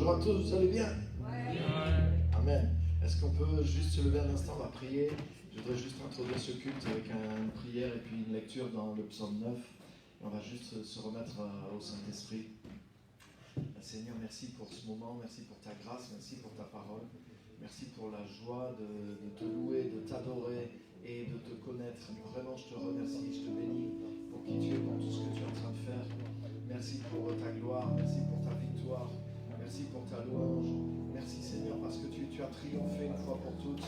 Bonjour à tous, vous allez bien? Ouais. Amen. Est-ce qu'on peut juste se lever un instant, on va prier. Je voudrais juste introduire ce culte avec une prière et puis une lecture dans le psaume 9. On va juste se remettre au Saint-Esprit. Seigneur, merci pour ce moment, merci pour ta grâce, merci pour ta parole. Merci pour la joie de te louer, de t'adorer et de te connaître. Vraiment, je te remercie, je te bénis pour qui tu es, pour tout ce que tu es en train de faire. Merci pour ta gloire, merci pour ta victoire, merci pour ta louange. Merci Seigneur parce que tu as triomphé une fois pour toutes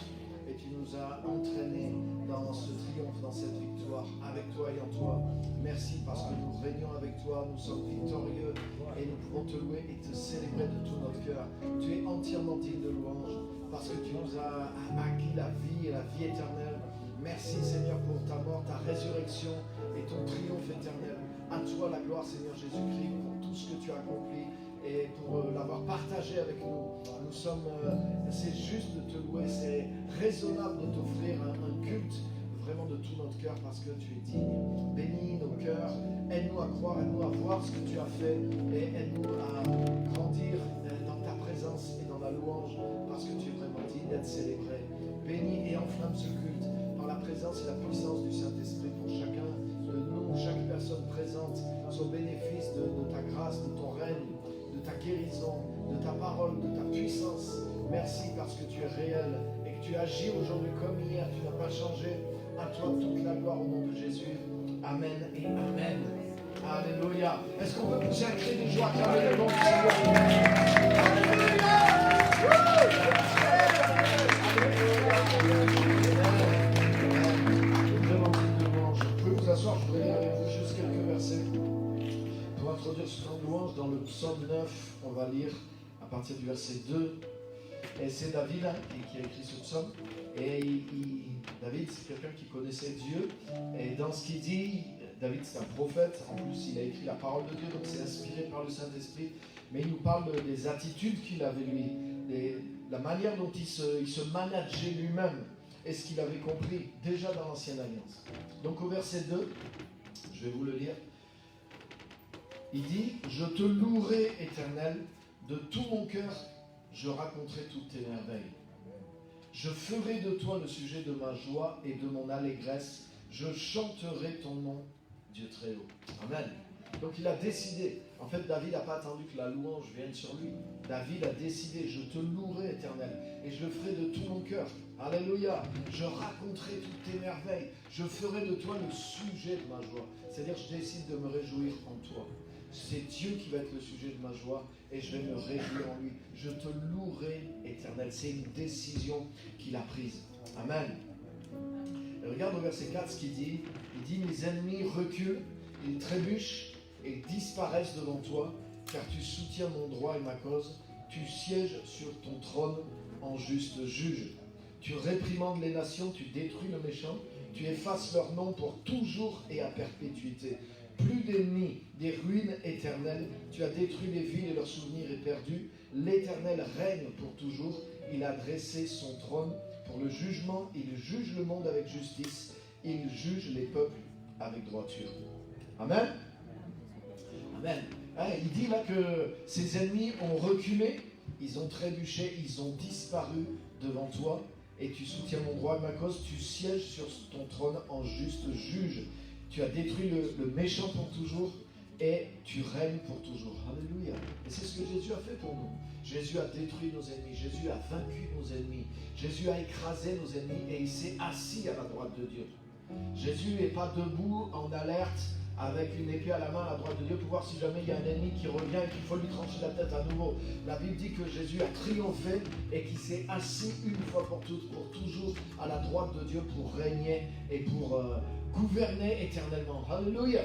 et tu nous as entraînés dans ce triomphe, dans cette victoire, avec toi et en toi. Merci parce que nous régnons avec toi, nous sommes victorieux et nous pouvons te louer et te célébrer de tout notre cœur. Tu es entièrement digne de louange parce que tu nous as acquis la vie et la vie éternelle. Merci Seigneur pour ta mort, ta résurrection et ton triomphe éternel. À toi la gloire Seigneur Jésus-Christ pour tout ce que tu as accompli et pour l'avoir partagé avec nous. Nous sommes, c'est juste de te louer, c'est raisonnable de t'offrir un culte vraiment de tout notre cœur parce que tu es digne. Bénis nos cœurs, aide-nous à croire, aide-nous à voir ce que tu as fait et aide-nous à grandir dans ta présence et dans la louange parce que tu es vraiment digne d'être célébré. Bénis et enflamme ce culte par la présence et la puissance du Saint-Esprit pour chacun de nous, chaque personne présente, au bénéfice de ta grâce, de ton règne, de ta guérison, de ta parole, de ta puissance. Merci parce que tu es réel et que tu agis aujourd'hui comme hier, tu n'as pas changé. À toi toute la gloire au nom de Jésus. Amen et Amen. Alléluia. Est-ce qu'on peut pousser un cri de joie acclamer le nom du Seigneur? Vraiment digne de louange. Vous pouvez vous asseoir, je voudrais lire avec vous juste quelques versets pour introduire ce temps de louange dans le psaume 9. On va lire à partir du verset 2. Et c'est David qui a écrit ce psaume. Et David, c'est quelqu'un qui connaissait Dieu. Et dans ce qu'il dit, David, c'est un prophète. En plus, il a écrit la parole de Dieu, donc c'est inspiré par le Saint-Esprit. Mais il nous parle des attitudes qu'il avait, lui, la manière dont il se manageait lui-même et ce qu'il avait compris déjà dans l'Ancienne Alliance. Donc au verset 2, je vais vous le lire. Il dit « Je te louerai, Éternel, de tout mon cœur, je raconterai toutes tes merveilles. Je ferai de toi le sujet de ma joie et de mon allégresse. Je chanterai ton nom, Dieu très haut. » Amen. Donc il a décidé. En fait, David n'a pas attendu que la louange vienne sur lui. David a décidé, je te louerai, Éternel, et je le ferai de tout mon cœur. Alléluia. Je raconterai toutes tes merveilles. Je ferai de toi le sujet de ma joie. C'est-à-dire, je décide de me réjouir en toi. C'est Dieu qui va être le sujet de ma joie et je vais me réjouir en lui. Je te louerai, Éternel. C'est une décision qu'il a prise. Amen. Et regarde au verset 4 ce qu'il dit. Il dit, mes ennemis reculent, ils trébuchent et disparaissent devant toi, car tu soutiens mon droit et ma cause. Tu sièges sur ton trône en juste juge. Tu réprimandes les nations, tu détruis le méchant, tu effaces leur nom pour toujours et à perpétuité. Plus d'ennemis, des ruines éternelles. Tu as détruit les villes et leur souvenir est perdu. L'Éternel règne pour toujours. Il a dressé son trône pour le jugement. Il juge le monde avec justice. Il juge les peuples avec droiture. Amen. Amen. Il dit là que ses ennemis ont reculé, ils ont trébuché, ils ont disparu devant toi. Et tu soutiens mon droit et ma cause. Tu sièges sur ton trône en juste juge. Tu as détruit le méchant pour toujours et tu règnes pour toujours. Alléluia. Et c'est ce que Jésus a fait pour nous. Jésus a détruit nos ennemis. Jésus a vaincu nos ennemis. Jésus a écrasé nos ennemis et il s'est assis à la droite de Dieu. Jésus n'est pas debout en alerte avec une épée à la main à la droite de Dieu pour voir si jamais il y a un ennemi qui revient et qu'il faut lui trancher la tête à nouveau. La Bible dit que Jésus a triomphé et qu'il s'est assis une fois pour toutes, pour toujours à la droite de Dieu pour régner et pour gouverner éternellement. Alléluia.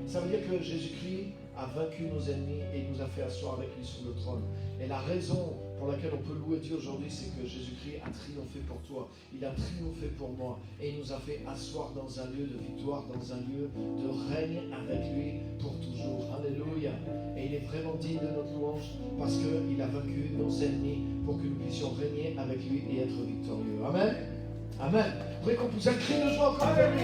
Ça veut dire que Jésus-Christ a vaincu nos ennemis et nous a fait asseoir avec lui sur le trône. Et la raison pour laquelle on peut louer Dieu aujourd'hui, c'est que Jésus-Christ a triomphé pour toi. Il a triomphé pour moi. Et il nous a fait asseoir dans un lieu de victoire, dans un lieu de règne avec lui pour toujours. Alléluia. Et il est vraiment digne de notre louange parce qu'il a vaincu nos ennemis pour que nous puissions régner avec lui et être victorieux. Amen. Amen. Vous voudrez qu'on pousse un cri de joie encore avec lui?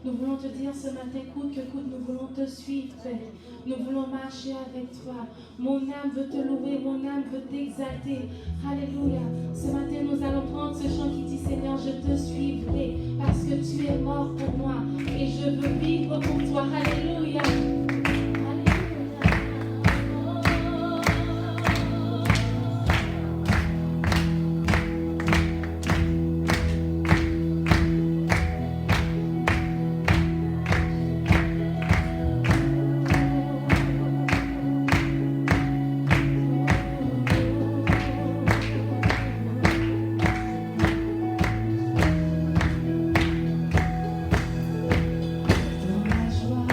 Nous voulons te dire ce matin, coûte que coûte, nous voulons te suivre, Père. Nous voulons marcher avec toi. Mon âme veut te louer, mon âme veut t'exalter. Alléluia. Ce matin, nous allons prendre ce chant qui dit, Seigneur, je te suivrai parce que tu es mort pour moi et je veux vivre pour toi. Alléluia. Dans la joie,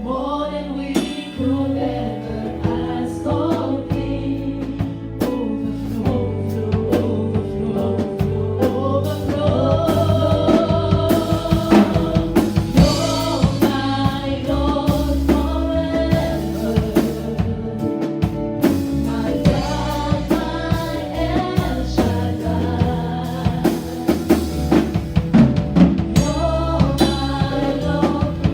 more than we could ever ask or think. Overflow, overflow, overflow, overflow. You're my Lord forever, my God, my El Shaddai. You're my Lord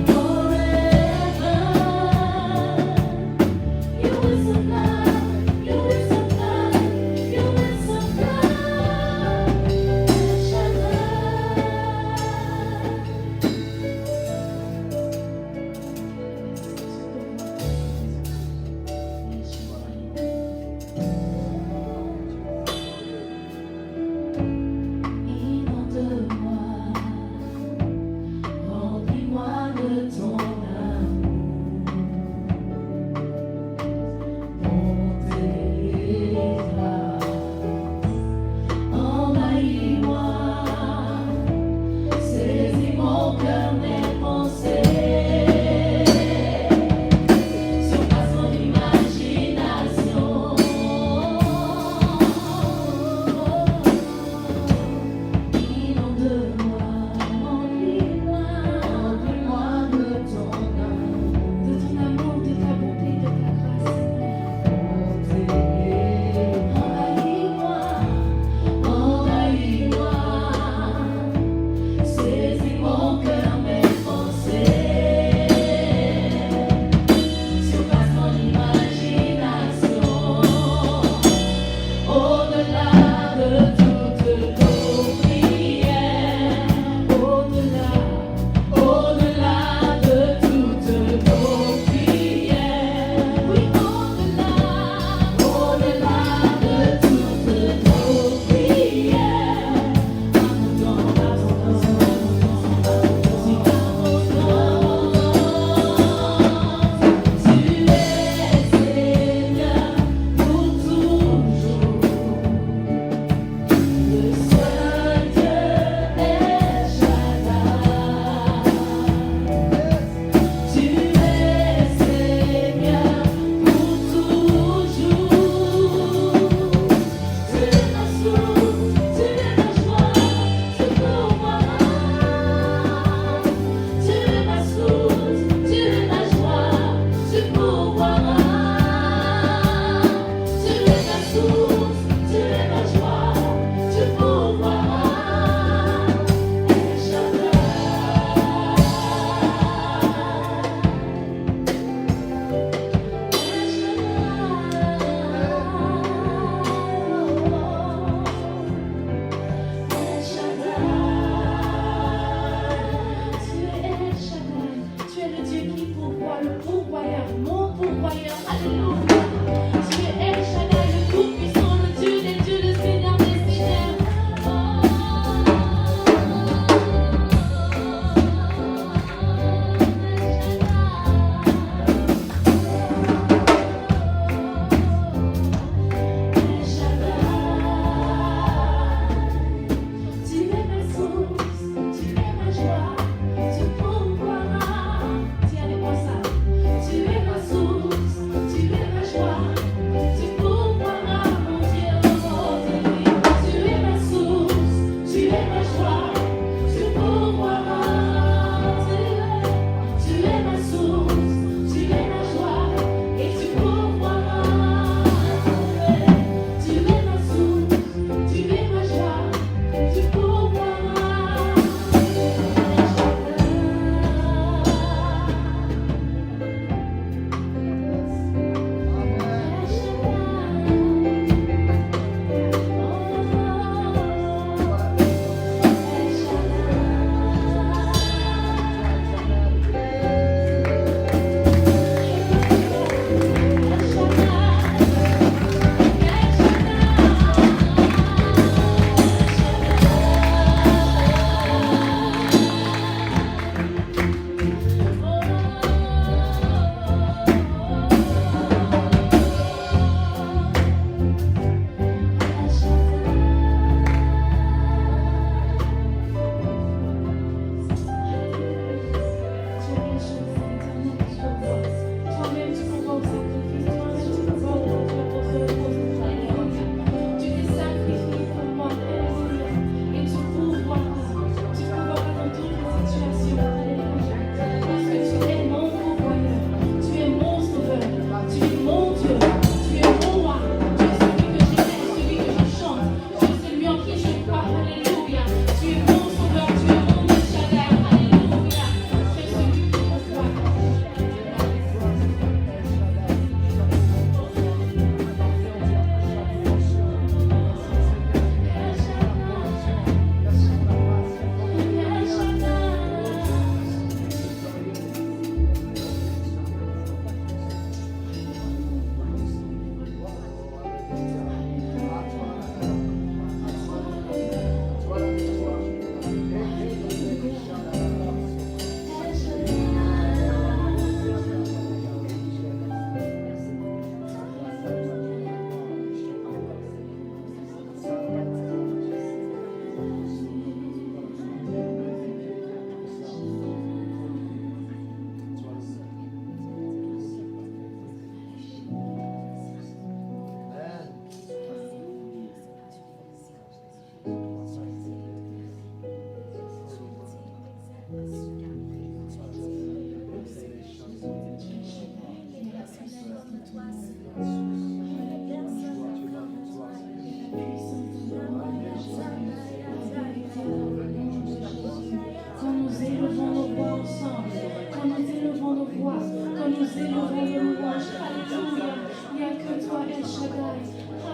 que toi, El Shaddai.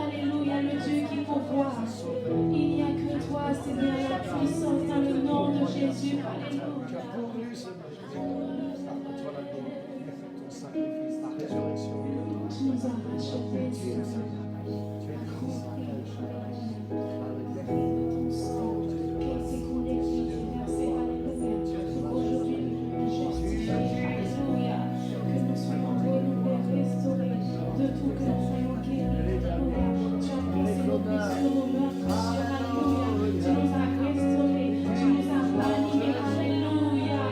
Alléluia, le Dieu qui pourvoit. Il n'y a que toi, Seigneur, la puissance dans le nom de Jésus. Alléluia. Tu nous as rachetés, Seigneur. Ton sang qui s'est coulé sur ce verset. Alléluia. Aujourd'hui, nous nous justifions. Alléluia. Que nous soyons renouvelés, restaurés de tout, que nous soyons guéris. Alléluia. Tu as placé nos blessures, nos meurtrissures. Alléluia. Tu nous as restaurés. Tu nous as ranimés. Alléluia.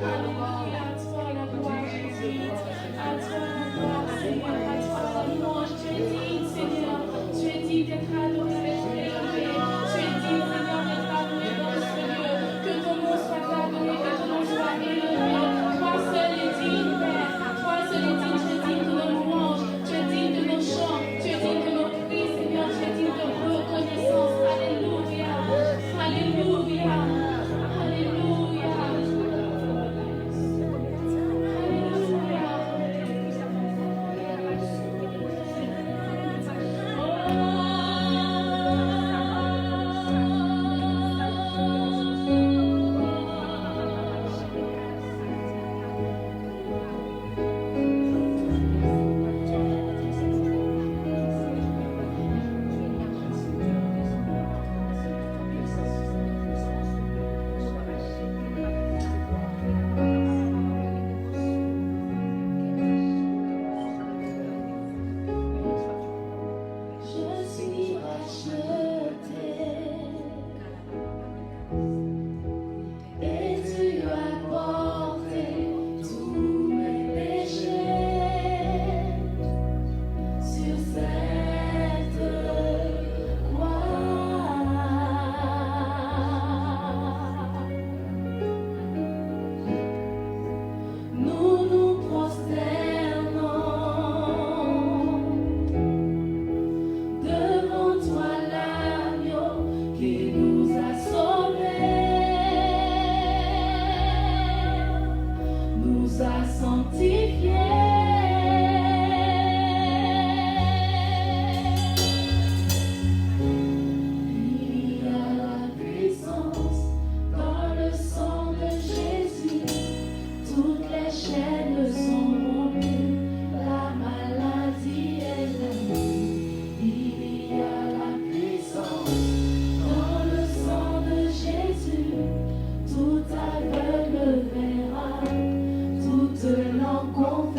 Alléluia. À toi la gloire, Jésus. À toi la gloire, Seigneur. À toi la louange. Tu es digne, Seigneur. Tu es digne d'être adoré, d'être élevé. Tu es digne, Seigneur, d'être adoré dans ce lieu. Que ton nom soit adoré, que ton nom soit élevé. Toi seul est digne, Père. Toi seul est digne. Tu es digne de nos louanges. Tu es digne de nos chants. Tu es digne de nos cris, Seigneur. Tu es digne de reconnaissance. Alléluia. Alléluia. Alléluia. Je suis racheté et tu as porté tous mes péchés sur cette croix. Nous nous prosternons devant toi, l'agneau qui nous a sauvés, nous a sanctifiés. Il y a la puissance dans le sang de Jésus. Toutes les chaînes sont rompues, la maladie est vainquue. Il y a la puissance dans le sang de Jésus. Tout aveugle verra, toute langue confessera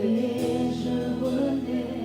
et je renais.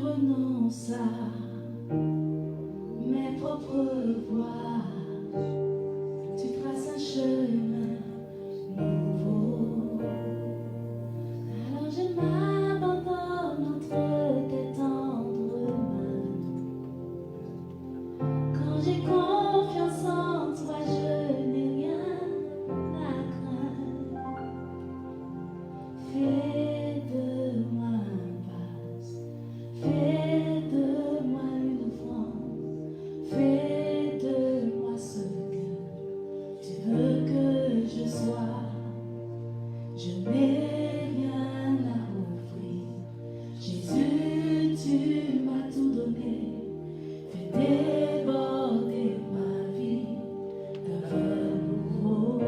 renonce à mes propres voies. Tu traces un chemin nouveau. Alors je m'abandonne entre tes tendres mains. Quand j'ai confiance en toi, je n'ai rien à craindre. Fais de moi un vase, fais de moi une offrande, fais de moi ce que tu veux que je sois. Je n'ai rien à offrir. Jésus, tu m'as tout donné. Fais déborder ma vie d'un vin nouveau.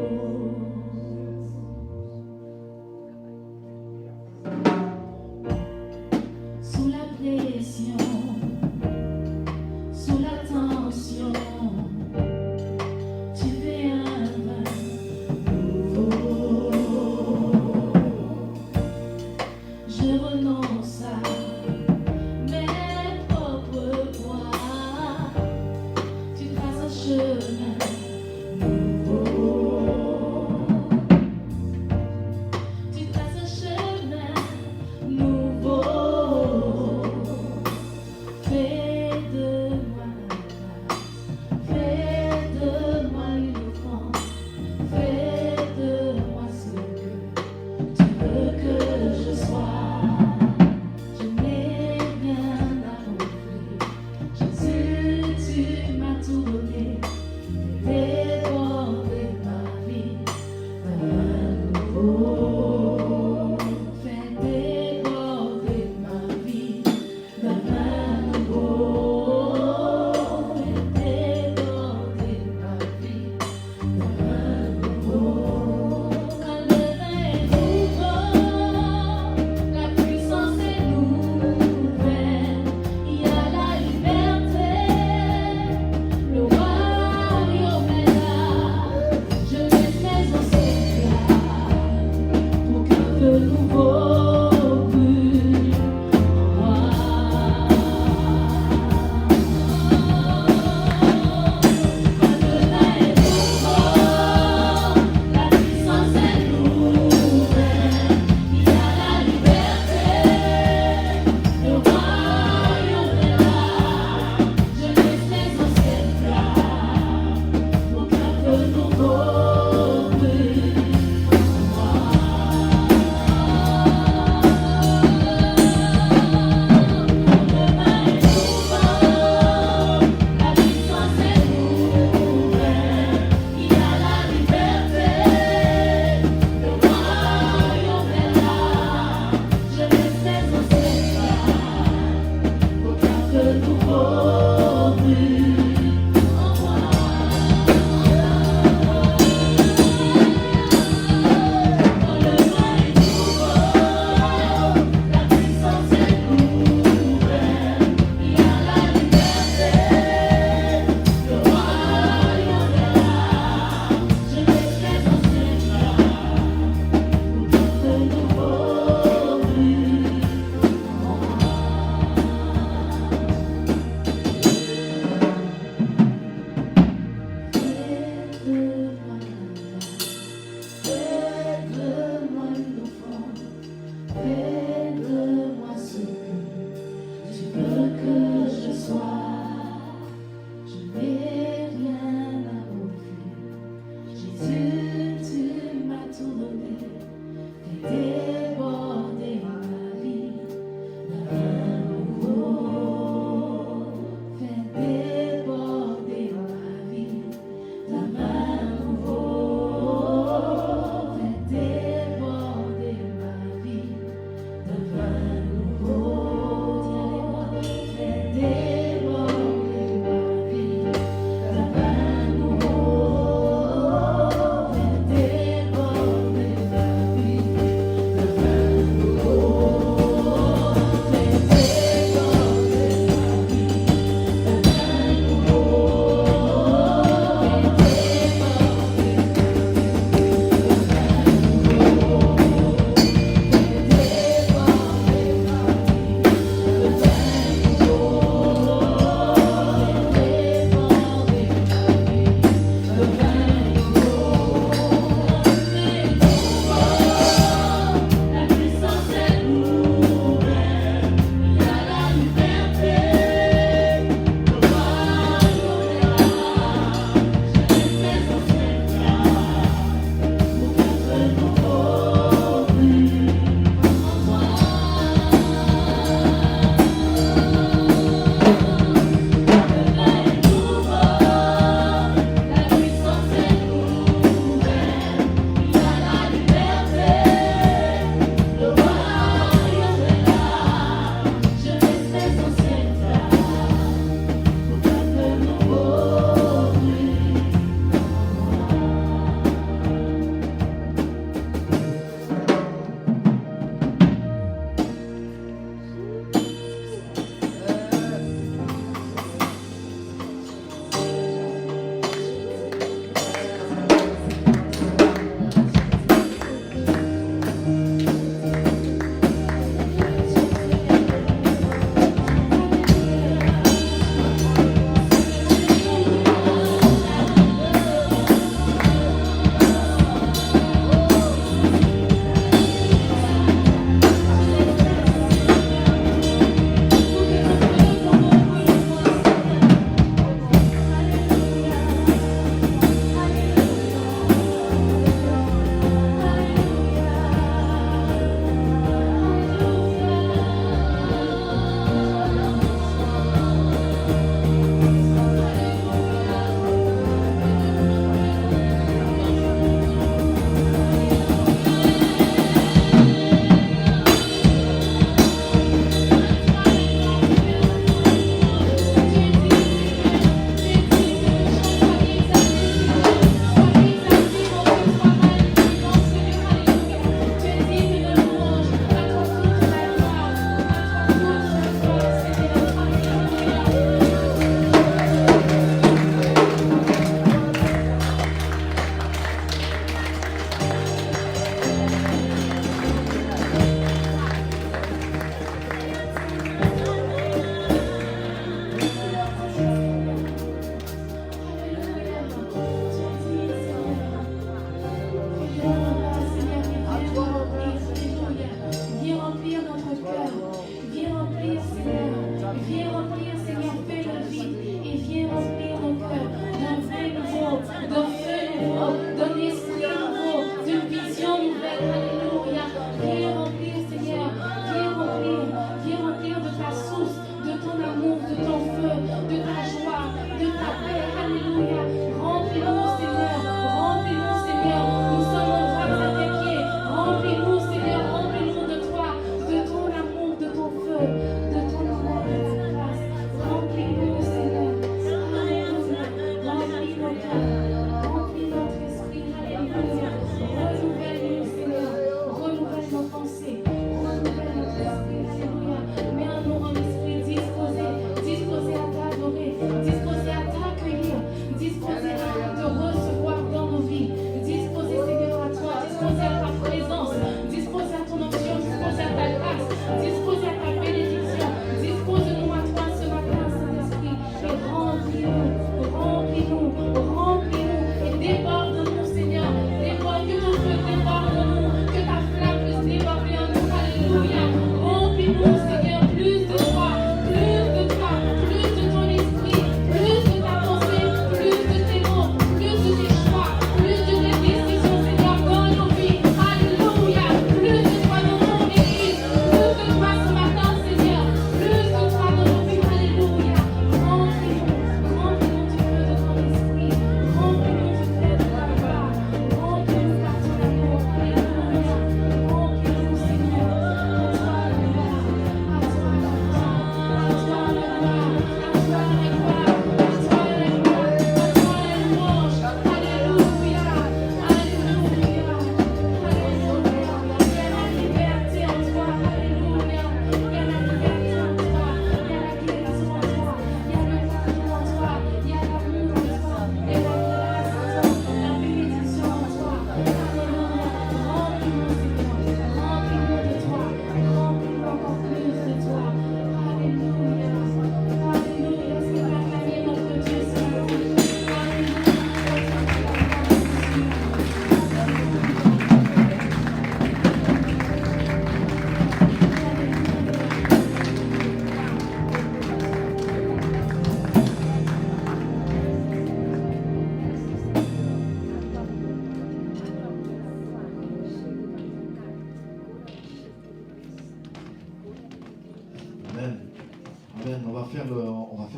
Sous la pression, sous la tension, tu fais un vin nouveau. Je renonce à mes propres voies. Tu traces un chemin nouveau. Tu traces un chemin nouveau. Fais de moi un vase, fais de moi une offrande, fais de moi ce que tu veux que je sois. Je n'ai rien à offrir. Jésus, tu m'as tout donné. Fais déborder ma vie d'un vin nouveau. Fais déborder ma vie d'un vin nouveau. Fais déborder ma vie d'un vin nouveau. Quand le vin est nouveau, la puissance est nouvelle. Il y a la liberté, le royaume est là. Je laisse les anciens pour qu'un feu nouveau brûle en moi. Quand le vin est nouveau, la puissance est nouvelle. Il y a la liberté, le royaume est là. Je laisse les anciennes flammes pour qu'un feu nouveau brûle en moi. Le vin est nouveau, la puissance est nouvelle. Il y a la liberté, le royaume est là. Je laisse les anciennes flammes pour qu'un feu nouveau brûle en moi. Quand le vin est nouveau, la puissance est nouvelle. Il y a la liberté, le royaume est là. Je laisse les anciennes flammes pour qu'un feu nouveau brûle en moi. Fais de moi une offrande, fais de moi ce que tu veux que je sois. Je n'ai rien à offrir. Jésus, tu m'as tout donné. Fais déborder ma vie d'un vin nouveau. Fais déborder ma vie d'un vin nouveau. Fais déborder ma vie d'un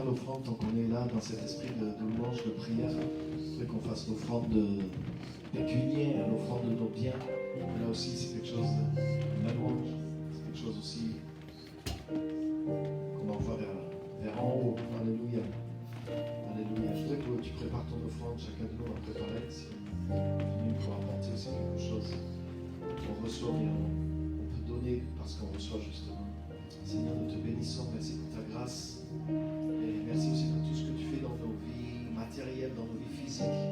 l'offrande tant qu'on est là dans cet esprit de louange, de prière. Je voudrais qu'on fasse l'offrande pécuniaire, l'offrande de nos biens. Mais là aussi, c'est quelque chose de la louange. C'est quelque chose aussi qu'on envoie vers en haut. Alléluia. Alléluia. Je voudrais que tu prépares ton offrande. Chacun de nous a préparé. Si on est venu pour apporter aussi quelque chose qu'on reçoit bien, on peut donner parce qu'on reçoit justement. Seigneur, nous te bénissons. Merci pour ta grâce. Et merci aussi pour tout ce que tu fais dans nos vies matérielles, dans nos vies physiques.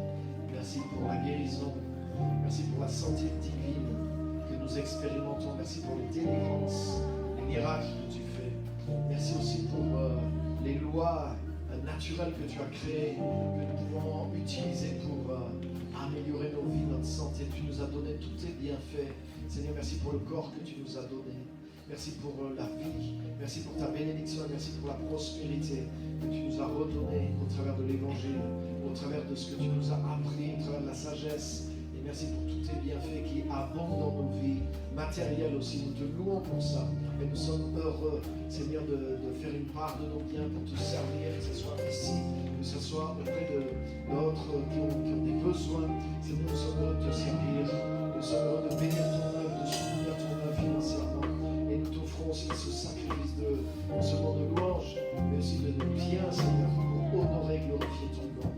Merci pour la guérison. Merci pour la santé divine que nous expérimentons. Merci pour les délivrances, les miracles que tu fais. Merci aussi pour les lois naturelles que tu as créées, que nous pouvons utiliser pour améliorer nos vies, notre santé. Tu nous as donné tous tes bienfaits. Seigneur, merci pour le corps que tu nous as donné. Merci pour la vie, merci pour ta bénédiction, merci pour la prospérité que tu nous as redonnée au travers de l'évangile, au travers de ce que tu nous as appris, au travers de la sagesse. Et merci pour tous tes bienfaits qui abondent dans nos vies matérielles aussi. Nous te louons pour ça. Et nous sommes heureux, Seigneur, de faire une part de nos biens pour te servir, que ce soit ici, que ce soit auprès d'autres qui ont des besoins. Seigneur, nous sommes heureux de te servir, nous sommes heureux de bénir ton œuvre, de soutenir ton œuvre financièrement. Et nous t'offrons aussi ce sacrifice non seulement de louange, mais aussi de nos biens, Seigneur, pour honorer et glorifier ton nom.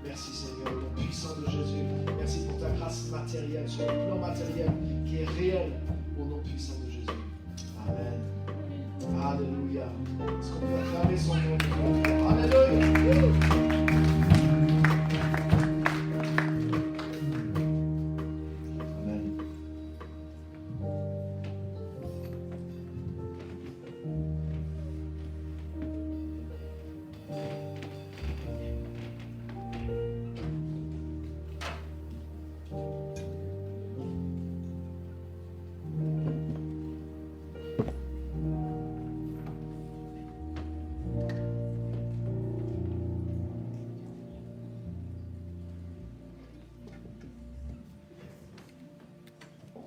Merci, Seigneur, au nom puissant de Jésus. Merci pour ta grâce matérielle, sur le plan matériel qui est réel, au nom puissant de Jésus. Amen. Alléluia. Est-ce qu'on peut acclamer son nom? Alléluia.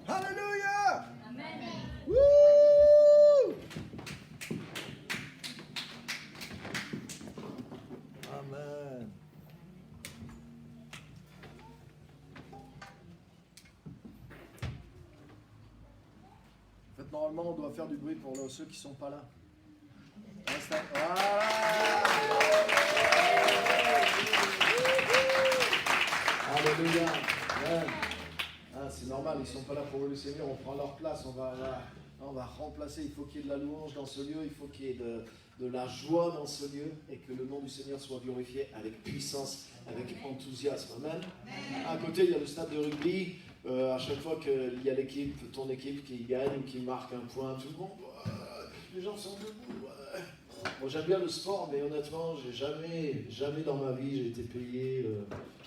Alléluia! Amen. Woo! Amen. En fait, normalement, on doit faire du bruit pour ceux qui ne sont pas là. Voilà! Alléluia. Amen. Ah, c'est normal, ils ne sont pas là pour le Seigneur, on prend leur place, on va remplacer, il faut qu'il y ait de la louange dans ce lieu, il faut qu'il y ait de la joie dans ce lieu et que le nom du Seigneur soit glorifié avec puissance, avec enthousiasme. Amen. À côté, il y a le stade de rugby, à chaque fois qu'il y a ton équipe qui gagne ou qui marque un point, tout le monde, les gens sont debout. Moi j'aime bien le sport, mais honnêtement, j'ai jamais dans ma vie j'ai été payé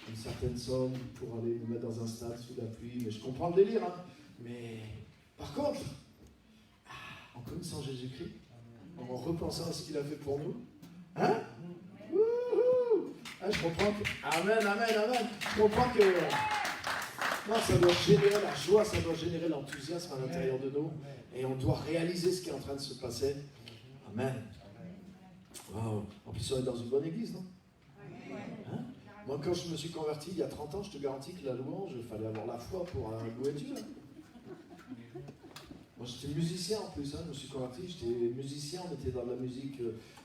une certaine somme pour aller me mettre dans un stade sous la pluie. Mais je comprends le délire, hein. Mais par contre, on connaissant Jésus-Christ, en repensant à ce qu'il a fait pour nous. Hein? Wouhou! Ah, je comprends que... Amen, amen, amen. Je comprends que... Non, ça doit générer la joie, ça doit générer l'enthousiasme à l'intérieur de nous. Et on doit réaliser ce qui est en train de se passer. Amen. Wow. En plus, on est dans une bonne église, non? Hein? Moi, quand je me suis converti il y a 30 ans, je te garantis que la louange, il fallait avoir la foi pour louer Dieu. Moi, j'étais musicien en plus, hein. Je me suis converti, j'étais musicien, on était dans la musique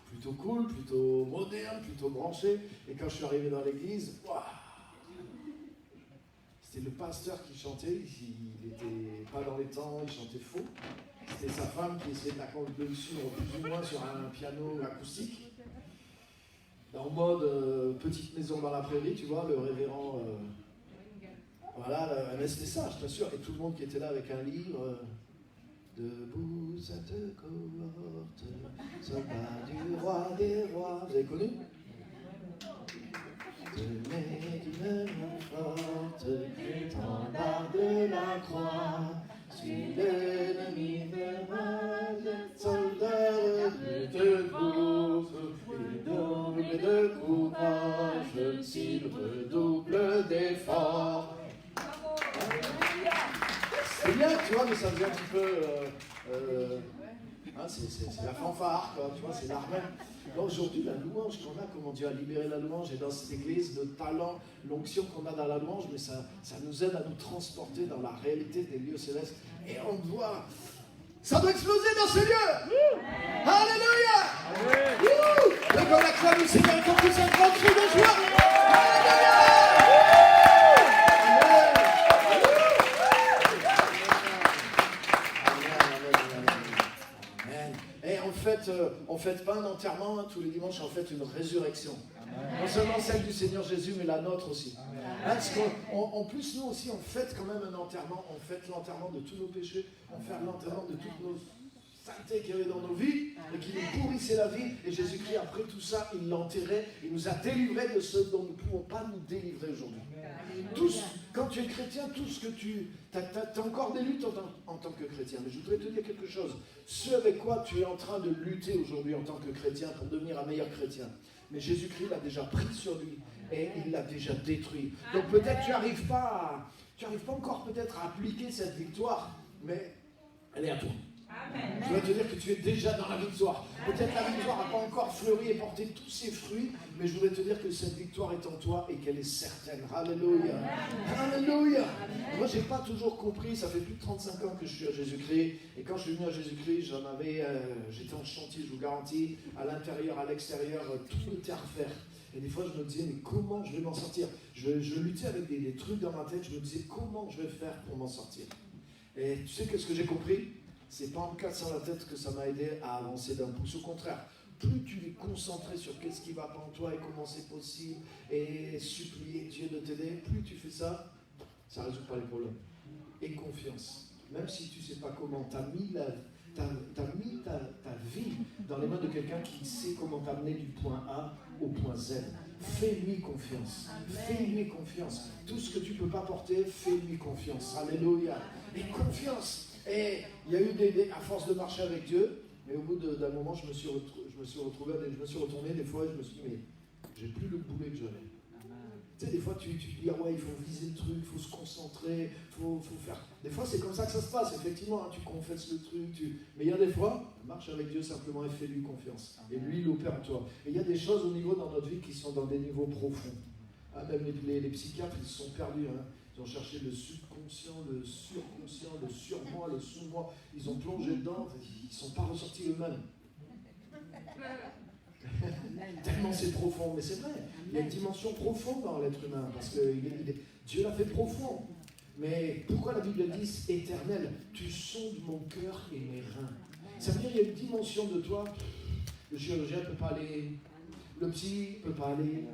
plutôt cool, plutôt moderne, plutôt branchée. Et quand je suis arrivé dans l'église, waouh, c'était le pasteur qui chantait, il n'était pas dans les temps, il chantait faux. C'était sa femme qui essayait de le suivre plus ou moins sur un piano acoustique. En mode petite maison dans la prairie, tu vois, le révérend... voilà, c'était ça, je t'assure. Et tout le monde qui était là avec un livre... Debout cette cohorte, soldat du roi des rois. Vous avez connu? Tenez d'une main forte, l'étendard de la croix. Si l'ennemi fait mal, soldat de course, il double de courage, s'il redouble d'efforts. C'est bien, tu vois, mais ça faisait un petit peu... hein, c'est la fanfare, quoi, tu vois, c'est l'art même. Aujourd'hui, la louange qu'on a, comment Dieu a libéré la louange, et dans cette église, le talent, l'onction qu'on a dans la louange, mais ça nous aide à nous transporter dans la réalité des lieux célestes. Et on doit... Ça doit exploser dans ce lieu. Alléluia. Donc on acclame le Seigneur encore plus un grand cri de joie. Alléluia. On ne fête pas un enterrement, hein, tous les dimanches, on fête une résurrection. Amen. Non seulement celle du Seigneur Jésus, mais la nôtre aussi. Hein, parce en plus, nous aussi, on fête quand même un enterrement. On fête l'enterrement de tous nos péchés. On fête l'enterrement de toutes nos saletés qu'il y avait dans nos vies et qui nous pourrissaient la vie. Et Jésus-Christ, après tout ça, il l'enterrait. Il nous a délivrés de ceux dont nous ne pouvons pas nous délivrer aujourd'hui. Tous, quand tu es chrétien, tout ce que tu as encore des luttes en tant que chrétien. Mais je voudrais te dire quelque chose. Ce avec quoi tu es en train de lutter aujourd'hui en tant que chrétien pour devenir un meilleur chrétien. Mais Jésus-Christ l'a déjà pris sur lui et il l'a déjà détruit. Donc peut-être tu n'arrives pas encore peut-être à appliquer cette victoire, mais elle est à toi. Amen. Je veux te dire que tu es déjà dans la victoire. Peut-être la victoire n'a pas encore fleuri et porté tous ses fruits, mais je voudrais te dire que cette victoire est en toi et qu'elle est certaine. Alléluia. Alléluia. Moi, je n'ai pas toujours compris, ça fait plus de 35 ans que je suis à Jésus-Christ, et quand je suis venu à Jésus-Christ, j'étais en chantier, je vous garantis, à l'intérieur, à l'extérieur, tout était à refaire. Et des fois, je me disais, mais comment je vais m'en sortir? Je luttais avec des trucs dans ma tête, je me disais, comment je vais faire pour m'en sortir? Et tu sais qu'est-ce que j'ai compris? C'est pas en me cassant la tête que ça m'a aidé à avancer d'un pouce. Au contraire, plus tu es concentré sur qu'est-ce qui va pas en toi et comment c'est possible et supplier Dieu de t'aider, plus tu fais ça, ça ne résout pas les problèmes. Et confiance. Même si tu ne sais pas comment, tu as mis ta vie dans les mains de quelqu'un qui sait comment t'amener du point A au point Z. Fais-lui confiance. Fais-lui confiance. Tout ce que tu ne peux pas porter, fais-lui confiance. Alléluia. Et confiance. Et il y a eu à force de marcher avec Dieu, mais au bout d'un moment, je me suis retourné des fois et je me suis dit, mais j'ai plus le boulet que j'avais. Tu sais, des fois, tu dis, ah ouais, il faut viser le truc, il faut se concentrer, il faut faire... Des fois, c'est comme ça que ça se passe, effectivement, hein, tu confesses le truc, mais il y a des fois, marche avec Dieu simplement et fais-lui confiance. Et lui, il opère en toi. Et il y a des choses au niveau dans notre vie qui sont dans des niveaux profonds. Ah, même les psychiatres, ils se sont perdus, hein. Ils ont cherché le subconscient, le surconscient, le surmoi, le sous-moi. Ils ont plongé dedans, ils ne sont pas ressortis eux-mêmes. Tellement c'est profond, mais c'est vrai. Il y a une dimension profonde dans l'être humain, parce que Dieu l'a fait profond. Mais pourquoi la Bible dit éternel? Tu sondes mon cœur et mes reins. Ça veut dire qu'il y a une dimension de toi. Le chirurgien ne peut pas aller, le psy ne peut pas aller,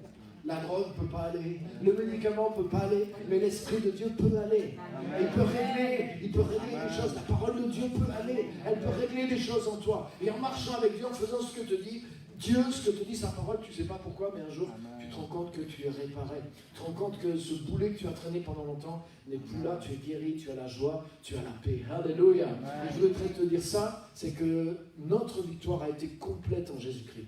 La drogue ne peut pas aller, le médicament ne peut pas aller, mais l'Esprit de Dieu peut aller. Et il peut régler les choses. La parole de Dieu peut aller, elle peut régler les choses en toi. Et en marchant avec Dieu, en faisant ce que te dit Dieu, ce que te dit sa parole, tu ne sais pas pourquoi, mais un jour, tu te rends compte que tu es réparé. Tu te rends compte que ce boulet que tu as traîné pendant longtemps n'est plus là, tu es guéri, tu as la joie, tu as la paix. Alléluia. Et je voudrais te dire ça, c'est que notre victoire a été complète en Jésus-Christ.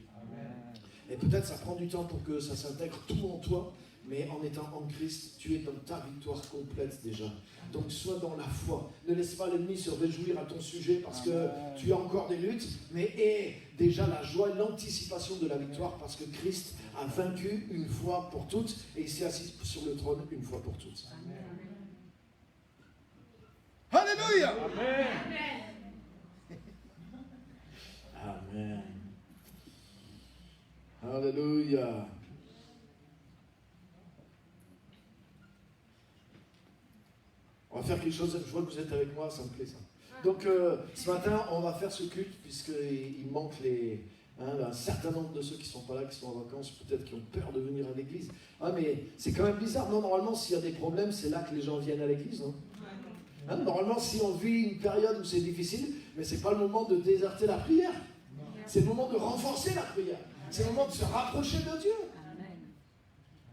Et peut-être ça prend du temps pour que ça s'intègre tout en toi, mais en étant en Christ, tu es dans ta victoire complète déjà. Donc sois dans la foi. Ne laisse pas l'ennemi se réjouir à ton sujet parce que tu as encore des luttes, mais aie déjà la joie et l'anticipation de la victoire parce que Christ a vaincu une fois pour toutes et il s'est assis sur le trône une fois pour toutes. Alléluia. Amen. Alléluia. On va faire quelque chose, je vois que vous êtes avec moi, ça me plaît ça. Donc ce matin, on va faire ce culte puisqu'il manque un certain nombre de ceux qui ne sont pas là, qui sont en vacances, peut-être qui ont peur de venir à l'église. Ah mais c'est quand même bizarre, non, normalement s'il y a des problèmes, c'est là que les gens viennent à l'église, non? Normalement si on vit une période où c'est difficile, mais ce n'est pas le moment de déserter la prière. C'est le moment de renforcer la prière. C'est le moment de se rapprocher de Dieu.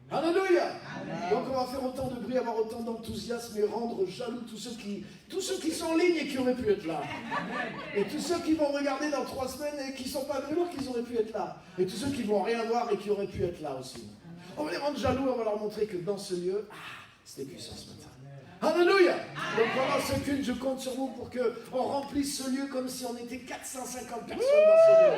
Alléluia. Donc on va faire autant de bruit, avoir autant d'enthousiasme et rendre jaloux tous ceux qui sont en ligne et qui auraient pu être là. Et tous ceux qui vont regarder dans 3 semaines et qui ne sont pas venus alors qu'ils auraient pu être là. Et tous ceux qui vont rien voir et qui auraient pu être là aussi. On va les rendre jaloux, on va leur montrer que dans ce lieu, c'était puissant ce matin. Alléluia. Donc pendant ce culte, je compte sur vous pour qu'on remplisse ce lieu comme si on était 450 personnes dans ce lieu.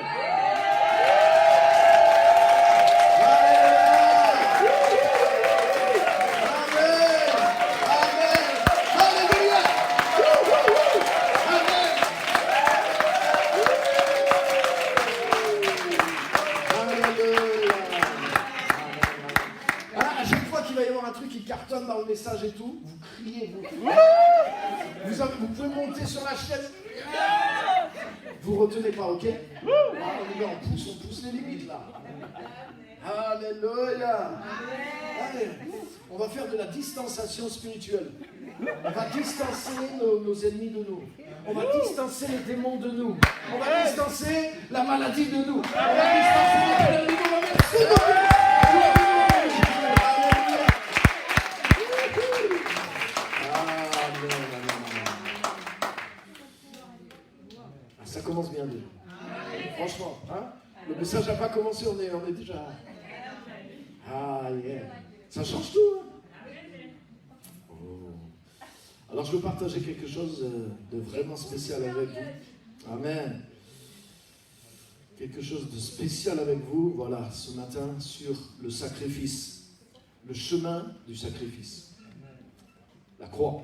Dans le message et tout, vous criez, vous pouvez monter sur la chaise, vous retenez pas, ok? On pousse les limites là. Alléluia. Allez, on va faire de la distanciation spirituelle. On va distancer nos ennemis de nous. On va distancer les démons de nous. On va distancer la maladie de nous. On va distancer les ennemis de nous. Ça commence bien déjà. Franchement, hein? Le message n'a pas commencé, on est déjà. Ah yeah. Ça change tout. Hein? Oh. Alors je veux partager quelque chose de vraiment spécial avec vous. Amen. Quelque chose de spécial avec vous, voilà, ce matin sur le sacrifice. Le chemin du sacrifice. La croix.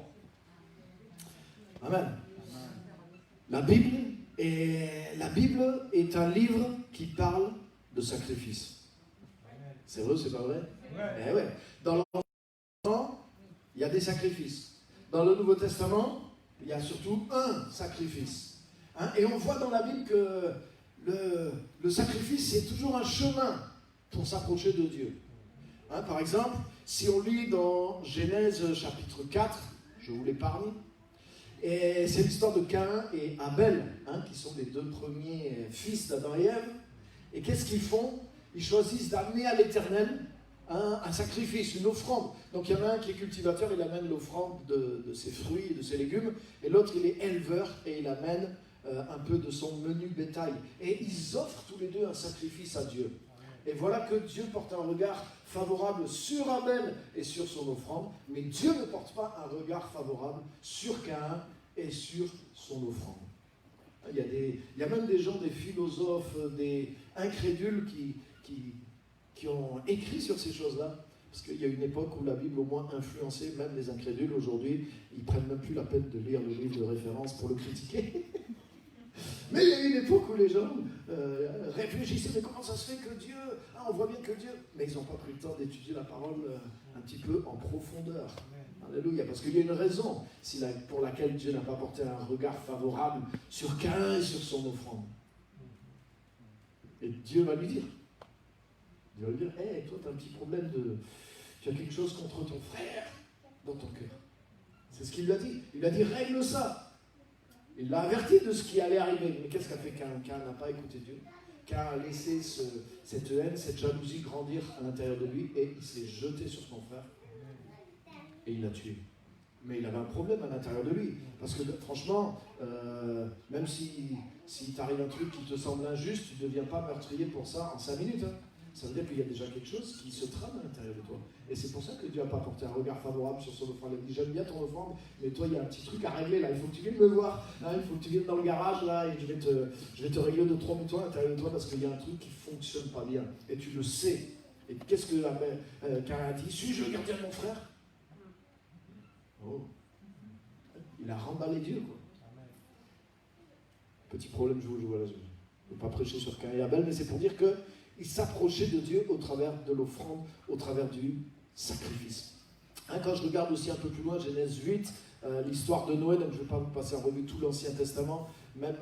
Amen. La Bible est un livre qui parle de sacrifice. C'est vrai ou c'est pas vrai? Ouais. Eh ouais. Dans l'Ancien Testament, il y a des sacrifices. Dans le Nouveau Testament, il y a surtout un sacrifice. Hein? Et on voit dans la Bible que le sacrifice, c'est toujours un chemin pour s'approcher de Dieu. Hein? Par exemple, si on lit dans Genèse chapitre 4, je vous l'épargne, et c'est l'histoire de Caïn et Abel, hein, qui sont les 2 premiers fils d'Adam et Ève. Et qu'est-ce qu'ils font? Ils choisissent d'amener à l'Éternel un sacrifice, une offrande. Donc il y en a un qui est cultivateur, il amène l'offrande de ses fruits et de ses légumes, et l'autre il est éleveur et il amène un peu de son menu bétail. Et ils offrent tous les deux un sacrifice à Dieu. Et voilà que Dieu porte un regard favorable sur Abel et sur son offrande, mais Dieu ne porte pas un regard favorable sur Caïn et sur son offrande. Il y a même des gens, des philosophes, des incrédules qui ont écrit sur ces choses-là, parce qu'il y a une époque où la Bible au moins influençait même les incrédules. Aujourd'hui, ils ne prennent même plus la peine de lire le livre de référence pour le critiquer. Mais il y a eu une époque où les gens réfléchissaient, mais comment ça se fait que Dieu... Ah, on voit bien que Dieu... Mais ils n'ont pas pris le temps d'étudier la parole un petit peu en profondeur. Alléluia, parce qu'il y a une raison pour laquelle Dieu n'a pas porté un regard favorable sur Caïn et sur son offrande. Et Dieu va lui dire. Dieu va lui dire, hé, toi, tu as un petit problème tu as quelque chose contre ton frère dans ton cœur. C'est ce qu'il lui a dit. Il lui a dit, règle ça. Il l'a averti de ce qui allait arriver. Mais qu'est-ce qu'a fait Caïn? Caïn n'a pas écouté Dieu. Caïn a laissé cette haine, cette jalousie grandir à l'intérieur de lui et il s'est jeté sur son frère et il l'a tué. Mais il avait un problème à l'intérieur de lui. Parce que franchement, même si t'arrive un truc qui te semble injuste, tu ne deviens pas meurtrier pour ça en 5 minutes. Hein. Ça veut dire qu'il y a déjà quelque chose qui se trame à l'intérieur de toi. Et c'est pour ça que Dieu n'a pas porté un regard favorable sur son offrande. Il dit, j'aime bien ton offrande, mais toi, il y a un petit truc à régler là. Il faut que tu viennes me voir. Là, il faut que tu viennes dans le garage là et je vais te régler 2-3 moutons à l'intérieur de toi parce qu'il y a un truc qui ne fonctionne pas bien. Et tu le sais. Et qu'est-ce que Caïn a dit? Suis-je le gardien de mon frère? Oh. Il a remballé Dieu, quoi. Petit problème, je vous vois là. Je ne veux pas prêcher sur Caïn et Abel, mais c'est pour dire qu'il s'approchait de Dieu au travers de l'offrande, au travers du sacrifice. Hein, quand je regarde aussi un peu plus loin, Genèse 8, l'histoire de Noé, donc je ne vais pas vous passer en revue tout l'Ancien Testament, même,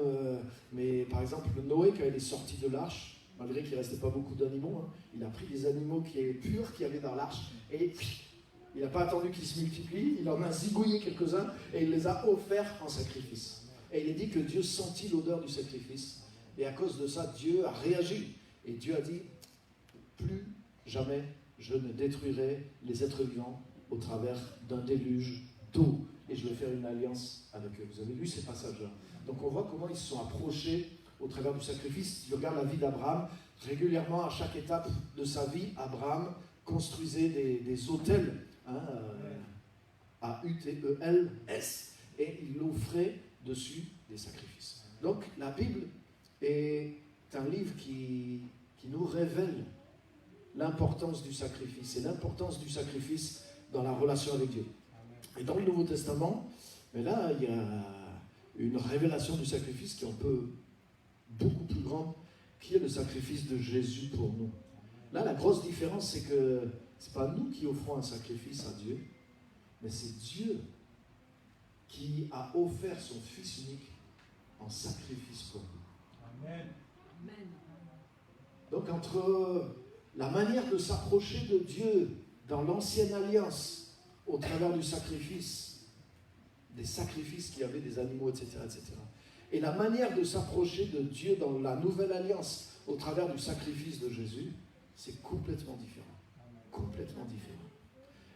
mais par exemple, Noé, quand il est sorti de l'arche, malgré qu'il ne restait pas beaucoup d'animaux, hein, il a pris des animaux qui étaient purs, qu'il y avait dans l'arche, et il n'a pas attendu qu'ils se multiplient, il en a zigouillé quelques-uns, et il les a offerts en sacrifice. Et il est dit que Dieu sentit l'odeur du sacrifice, et à cause de ça, Dieu a réagi. Et Dieu a dit, plus jamais je ne détruirai les êtres vivants au travers d'un déluge d'eau. Et je vais faire une alliance avec eux. Vous avez lu ces passages-là. Donc on voit comment ils se sont approchés au travers du sacrifice. Si tu regardes la vie d'Abraham, régulièrement à chaque étape de sa vie, Abraham construisait des autels, hein, A-U-T-E-L-S, et il offrait dessus des sacrifices. Donc la Bible est un livre qui nous révèle l'importance du sacrifice et l'importance du sacrifice dans la relation avec Dieu. Et dans le Nouveau Testament, mais là, il y a une révélation du sacrifice qui est un peu beaucoup plus grande, qui est le sacrifice de Jésus pour nous. Là, la grosse différence, c'est que ce n'est pas nous qui offrons un sacrifice à Dieu, mais c'est Dieu qui a offert son Fils unique en sacrifice pour nous. Amen. Donc entre la manière de s'approcher de Dieu dans l'ancienne alliance au travers du sacrifice, des sacrifices qu'il y avait des animaux, etc., et la manière de s'approcher de Dieu dans la nouvelle alliance au travers du sacrifice de Jésus, c'est complètement différent. Complètement différent.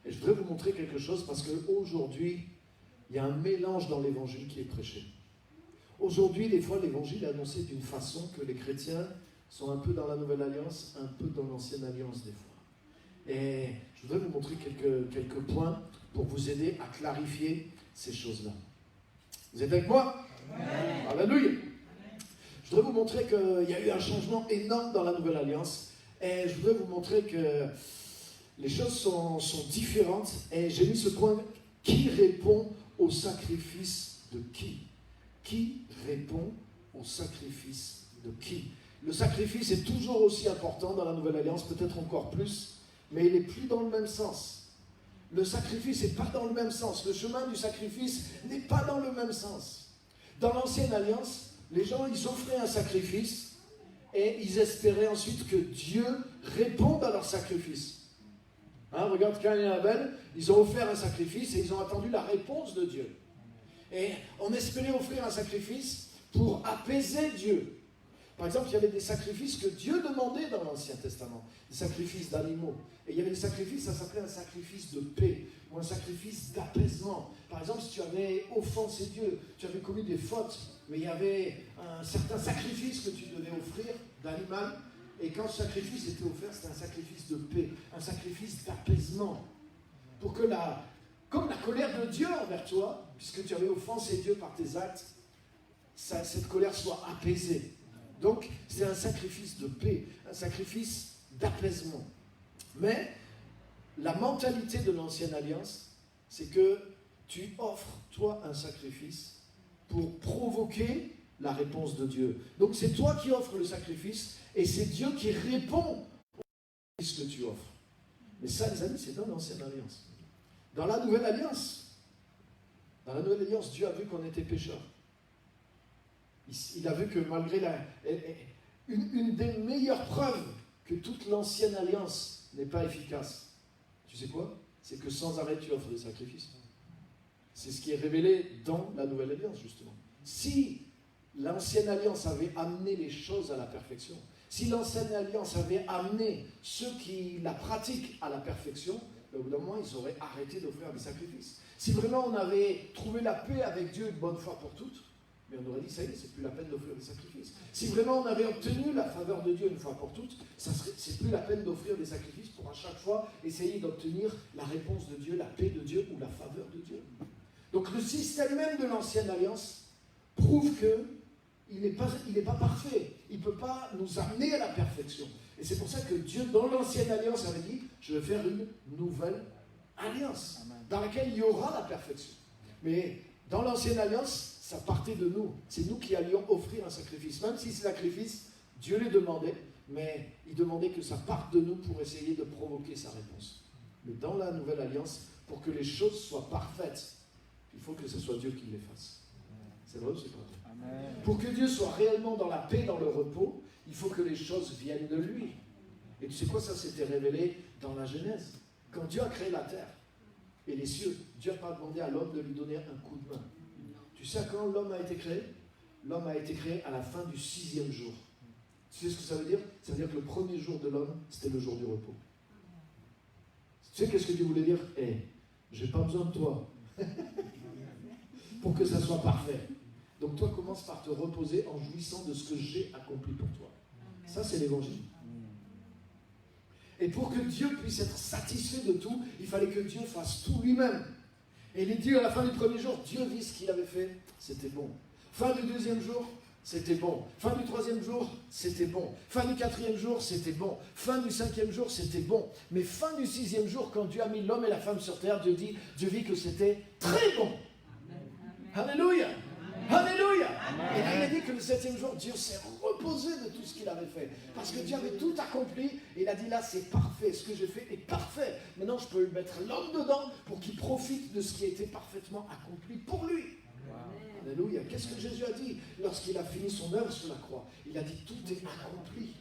Et je voudrais vous montrer quelque chose parce qu'aujourd'hui, il y a un mélange dans l'évangile qui est prêché. Aujourd'hui, des fois, l'évangile est annoncé d'une façon que les chrétiens sont un peu dans la nouvelle alliance, un peu dans l'ancienne alliance des fois. Et je voudrais vous montrer quelques points pour vous aider à clarifier ces choses-là. Vous êtes avec moi? Amen. Alléluia. Je voudrais vous montrer qu'il y a eu un changement énorme dans la nouvelle alliance. Et je voudrais vous montrer que les choses sont différentes. Et j'ai mis ce point, qui répond au sacrifice de qui? Qui répond au sacrifice de qui? Le sacrifice est toujours aussi important dans la Nouvelle Alliance, peut-être encore plus, mais il n'est plus dans le même sens. Le sacrifice n'est pas dans le même sens. Le chemin du sacrifice n'est pas dans le même sens. Dans l'Ancienne Alliance, les gens, ils offraient un sacrifice et ils espéraient ensuite que Dieu réponde à leur sacrifice. Hein, regarde Caïn et Abel, ils ont offert un sacrifice et ils ont attendu la réponse de Dieu. Et on espérait offrir un sacrifice pour apaiser Dieu. Par exemple, il y avait des sacrifices que Dieu demandait dans l'Ancien Testament, des sacrifices d'animaux. Et il y avait des sacrifices, ça s'appelait un sacrifice de paix, ou un sacrifice d'apaisement. Par exemple, si tu avais offensé Dieu, tu avais commis des fautes, mais il y avait un certain sacrifice que tu devais offrir d'animal, et quand ce sacrifice était offert, c'était un sacrifice de paix, un sacrifice d'apaisement. Pour que comme la colère de Dieu envers toi, puisque tu avais offensé Dieu par tes actes, cette colère soit apaisée. Donc, c'est un sacrifice de paix, un sacrifice d'apaisement. Mais la mentalité de l'ancienne alliance, c'est que tu offres, toi, un sacrifice pour provoquer la réponse de Dieu. Donc, c'est toi qui offres le sacrifice et c'est Dieu qui répond au sacrifice que tu offres. Mais ça, les amis, c'est dans l'ancienne alliance. Dans la nouvelle alliance, Dieu a vu qu'on était pécheurs. Il a vu que malgré une des meilleures preuves que toute l'ancienne alliance n'est pas efficace, tu sais quoi? C'est que sans arrêt tu offres des sacrifices. C'est ce qui est révélé dans la nouvelle alliance, justement. Si l'ancienne alliance avait amené les choses à la perfection, si l'ancienne alliance avait amené ceux qui la pratiquent à la perfection, au bout d'un moment, ils auraient arrêté d'offrir des sacrifices. Si vraiment on avait trouvé la paix avec Dieu une bonne fois pour toutes, mais on aurait dit, ça y est, c'est plus la peine d'offrir des sacrifices. Si vraiment on avait obtenu la faveur de Dieu une fois pour toutes, c'est plus la peine d'offrir des sacrifices pour à chaque fois essayer d'obtenir la réponse de Dieu, la paix de Dieu ou la faveur de Dieu. Donc le système même de l'ancienne alliance prouve qu'il n'est pas parfait. Il ne peut pas nous amener à la perfection. Et c'est pour ça que Dieu, dans l'ancienne alliance, avait dit, je vais faire une nouvelle alliance, dans laquelle il y aura la perfection. Mais dans l'ancienne alliance, ça partait de nous. C'est nous qui allions offrir un sacrifice. Même si ce sacrifice, Dieu les demandait, mais il demandait que ça parte de nous pour essayer de provoquer sa réponse. Mais dans la nouvelle alliance, pour que les choses soient parfaites, il faut que ce soit Dieu qui les fasse. C'est vrai ou c'est pas vrai? Amen. Pour que Dieu soit réellement dans la paix, dans le repos, il faut que les choses viennent de lui. Et tu sais quoi, ça s'était révélé dans la Genèse. Quand Dieu a créé la terre et les cieux, Dieu n'a pas demandé à l'homme de lui donner un coup de main. Tu sais quand l'homme a été créé? L'homme a été créé à la fin du 6e jour. Tu sais ce que ça veut dire? Ça veut dire que le premier jour de l'homme, c'était le jour du repos. Tu sais qu'est-ce que Dieu voulait dire? J'ai pas besoin de toi pour que ça soit parfait. Donc toi, commence par te reposer en jouissant de ce que j'ai accompli pour toi. Ça, c'est l'évangile. Et pour que Dieu puisse être satisfait de tout, il fallait que Dieu fasse tout lui-même. Et il est dit à la fin du premier jour, Dieu vit ce qu'il avait fait, c'était bon. Fin du deuxième jour, c'était bon. Fin du troisième jour, c'était bon. Fin du quatrième jour, c'était bon. Fin du 5e jour, c'était bon. Mais fin du 6e jour, quand Dieu a mis l'homme et la femme sur terre, Dieu vit que c'était très bon. Alléluia! Alléluia! Et là, il a dit que le 7e jour, Dieu s'est reposé de tout ce qu'il avait fait. Parce que Dieu avait tout accompli. Et il a dit là, c'est parfait. Ce que j'ai fait est parfait. Maintenant, je peux mettre l'homme dedans pour qu'il profite de ce qui a été parfaitement accompli pour lui. Wow. Alléluia. Qu'est-ce que Jésus a dit lorsqu'il a fini son œuvre sur la croix? Il a dit tout est accompli.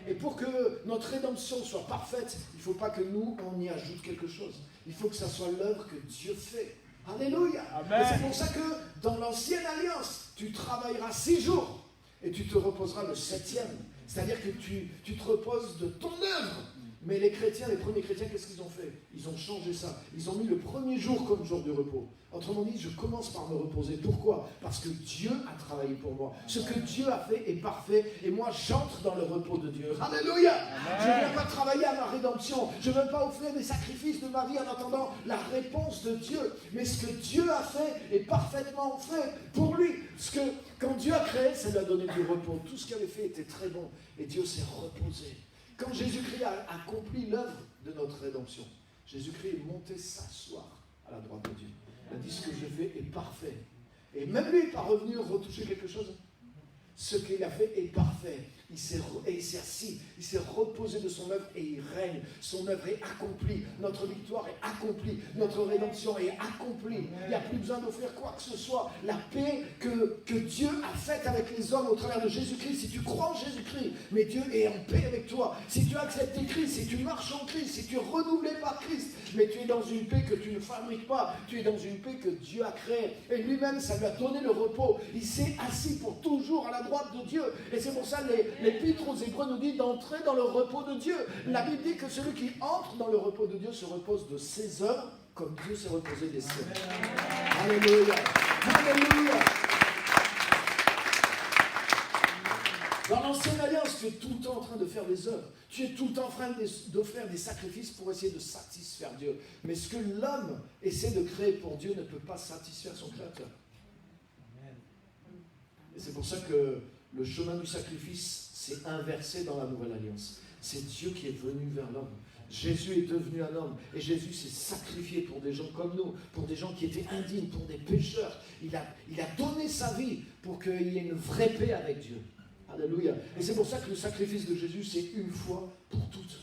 Et pour que notre rédemption soit parfaite, il ne faut pas que nous, on y ajoute quelque chose. Il faut que ça soit l'œuvre que Dieu fait. Alléluia. Amen. Et c'est pour ça que dans l'ancienne alliance, tu travailleras 6 jours et tu te reposeras le 7e. C'est-à-dire que tu te reposes de ton œuvre. Mais les chrétiens, les premiers chrétiens, qu'est-ce qu'ils ont fait? Ils ont changé ça. Ils ont mis le premier jour comme jour de repos. Autrement dit, je commence par me reposer. Pourquoi? Parce que Dieu a travaillé pour moi. Ce que Dieu a fait est parfait. Et moi, j'entre dans le repos de Dieu. Alléluia. Amen. Je ne viens pas travailler à ma rédemption. Je ne viens pas offrir des sacrifices de ma vie en attendant la réponse de Dieu. Mais ce que Dieu a fait est parfaitement fait pour lui. Quand Dieu a créé, ça lui a donné du repos. Tout ce qu'il avait fait était très bon. Et Dieu s'est reposé. Quand Jésus-Christ a accompli l'œuvre de notre rédemption, Jésus-Christ est monté s'asseoir à la droite de Dieu. Il a dit, ce que je fais est parfait. Et même lui n'est pas revenu retoucher quelque chose. Ce qu'il a fait est parfait. Il s'est assis, il s'est reposé de son œuvre et il règne. Son œuvre est accomplie. Notre victoire est accomplie. Notre rédemption est accomplie. Il n'y a plus besoin d'offrir quoi que ce soit. La paix que Dieu a faite avec les hommes au travers de Jésus-Christ. Si tu crois en Jésus-Christ, mais Dieu est en paix avec toi. Si tu acceptes Christ, si tu marches en Christ, si tu es renouvelé par Christ, mais tu es dans une paix que tu ne fabriques pas. Tu es dans une paix que Dieu a créée. Et lui-même, ça lui a donné le repos. Il s'est assis pour toujours à la droite de Dieu. Et c'est pour ça l'Épître aux Hébreux nous dit d'entrer dans le repos de Dieu. La Bible dit que celui qui entre dans le repos de Dieu se repose de ses œuvres comme Dieu s'est reposé des siennes. Alléluia. Alléluia. Dans l'ancienne alliance, tu es tout le temps en train de faire des œuvres. Tu es tout le temps en train d'offrir des sacrifices pour essayer de satisfaire Dieu. Mais ce que l'homme essaie de créer pour Dieu ne peut pas satisfaire son Créateur. Et c'est pour ça que le chemin du sacrifice s'est inversé dans la nouvelle alliance. C'est Dieu qui est venu vers l'homme. Jésus est devenu un homme. Et Jésus s'est sacrifié pour des gens comme nous, pour des gens qui étaient indignes, pour des pécheurs. Il a donné sa vie pour qu'il y ait une vraie paix avec Dieu. Alléluia. Et c'est pour ça que le sacrifice de Jésus, c'est une fois pour toutes.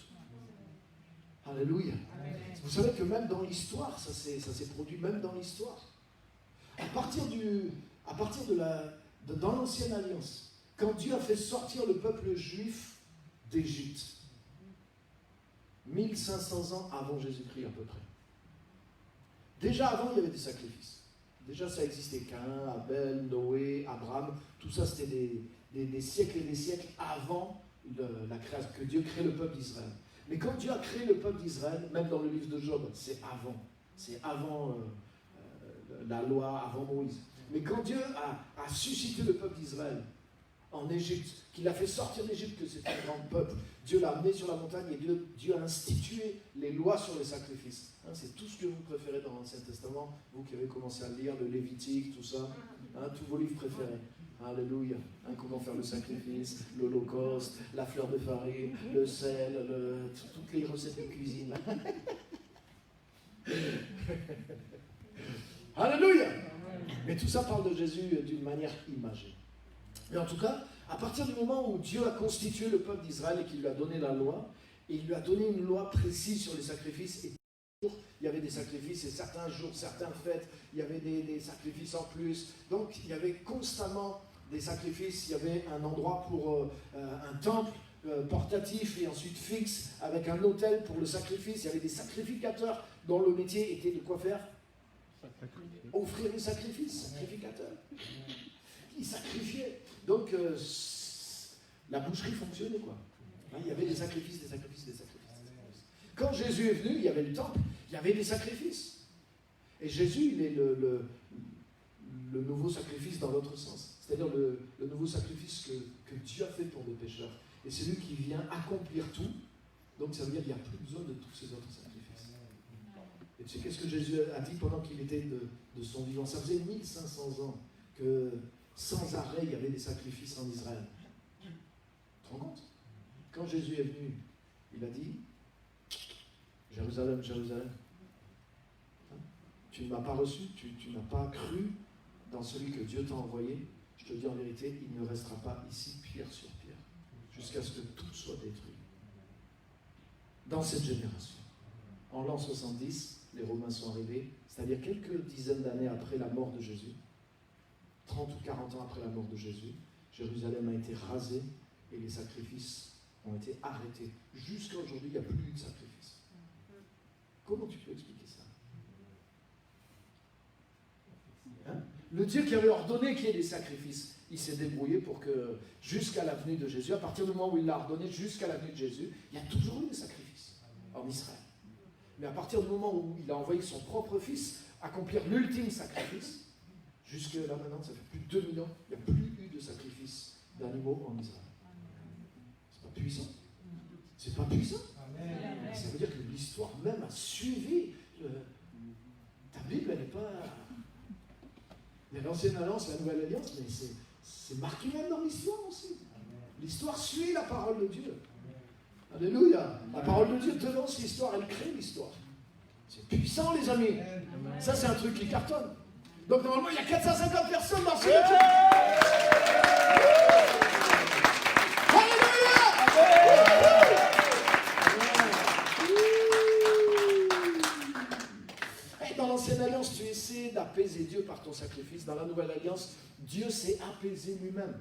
Alléluia. Vous savez que même dans l'histoire, ça s'est produit même dans l'histoire. À partir dans l'ancienne alliance, quand Dieu a fait sortir le peuple juif d'Égypte, 1500 ans avant Jésus-Christ à peu près. Déjà avant, il y avait des sacrifices. Déjà, ça existait. Caïn, Abel, Noé, Abraham, tout ça, c'était des siècles et des siècles avant la création, que Dieu crée le peuple d'Israël. Mais quand Dieu a créé le peuple d'Israël, même dans le livre de Job, c'est avant. C'est avant la loi, avant Moïse. Mais quand Dieu a suscité le peuple d'Israël en Égypte, qu'il a fait sortir d'Égypte, que c'était un grand peuple, Dieu l'a amené sur la montagne et Dieu a institué les lois sur les sacrifices. Hein, c'est tout ce que vous préférez dans l'Ancien Testament, vous qui avez commencé à lire le Lévitique, tout ça, hein, tous vos livres préférés. Alléluia. Hein, comment faire le sacrifice, l'holocauste, la fleur de farine, le sel, toutes les recettes de cuisine. Alléluia. Mais tout ça parle de Jésus d'une manière imagée. Mais en tout cas, à partir du moment où Dieu a constitué le peuple d'Israël et qu'il lui a donné la loi, et il lui a donné une loi précise sur les sacrifices, et il y avait des sacrifices, et certains jours, certaines fêtes, il y avait des sacrifices en plus. Donc il y avait constamment des sacrifices, il y avait un endroit pour un temple portatif et ensuite fixe, avec un autel pour le sacrifice. Il y avait des sacrificateurs dont le métier était de quoi faire? Offrir les sacrifices, sacrificateurs. Ils sacrifiaient. Donc, la boucherie fonctionnait, quoi. Hein, il y avait des sacrifices, des sacrifices, des sacrifices. Quand Jésus est venu, il y avait le temple, il y avait des sacrifices. Et Jésus, il est le nouveau sacrifice dans l'autre sens. C'est-à-dire le nouveau sacrifice que Dieu a fait pour les pécheurs. Et c'est lui qui vient accomplir tout. Donc, ça veut dire qu'il n'y a plus besoin de tous ces autres sacrifices. Et tu sais qu'est-ce que Jésus a dit pendant qu'il était de son vivant? Ça faisait 1500 ans que sans arrêt, il y avait des sacrifices en Israël. Tu te rends compte? Quand Jésus est venu, il a dit, Jérusalem, Jérusalem, hein, tu ne m'as pas reçu, tu n'as pas cru dans celui que Dieu t'a envoyé. Je te dis en vérité, il ne restera pas ici pierre sur pierre, jusqu'à ce que tout soit détruit. Dans cette génération, en l'an 70, les Romains sont arrivés, c'est-à-dire quelques dizaines d'années après la mort de Jésus, 30 ou 40 ans après la mort de Jésus, Jérusalem a été rasée et les sacrifices ont été arrêtés. Jusqu'à aujourd'hui, il n'y a plus eu de sacrifice. Comment tu peux expliquer ça? Hein? Le Dieu qui avait ordonné qu'il y ait des sacrifices, il s'est débrouillé pour que, jusqu'à la venue de Jésus, à partir du moment où il l'a ordonné, jusqu'à la venue de Jésus, il y a toujours eu des sacrifices en Israël. Mais à partir du moment où il a envoyé son propre fils accomplir l'ultime sacrifice, jusque là maintenant, ça fait plus de 2000 ans, il n'y a plus eu de sacrifice d'animaux en Israël. C'est pas puissant. C'est pas puissant. Ça veut dire que l'histoire même a suivi. Ta Bible, elle n'est pas. Il y a l'Ancienne Alliance, la Nouvelle Alliance, mais c'est marqué même dans l'histoire aussi. L'histoire suit la parole de Dieu. Alléluia. La parole de Dieu devance l'histoire, elle crée l'histoire. C'est puissant, les amis. Ça, c'est un truc qui cartonne. Donc, normalement, il y a 450 personnes dans ce lieu. Dans l'Ancienne Alliance, tu essaies d'apaiser Dieu par ton sacrifice. Dans la Nouvelle Alliance, Dieu s'est apaisé lui-même.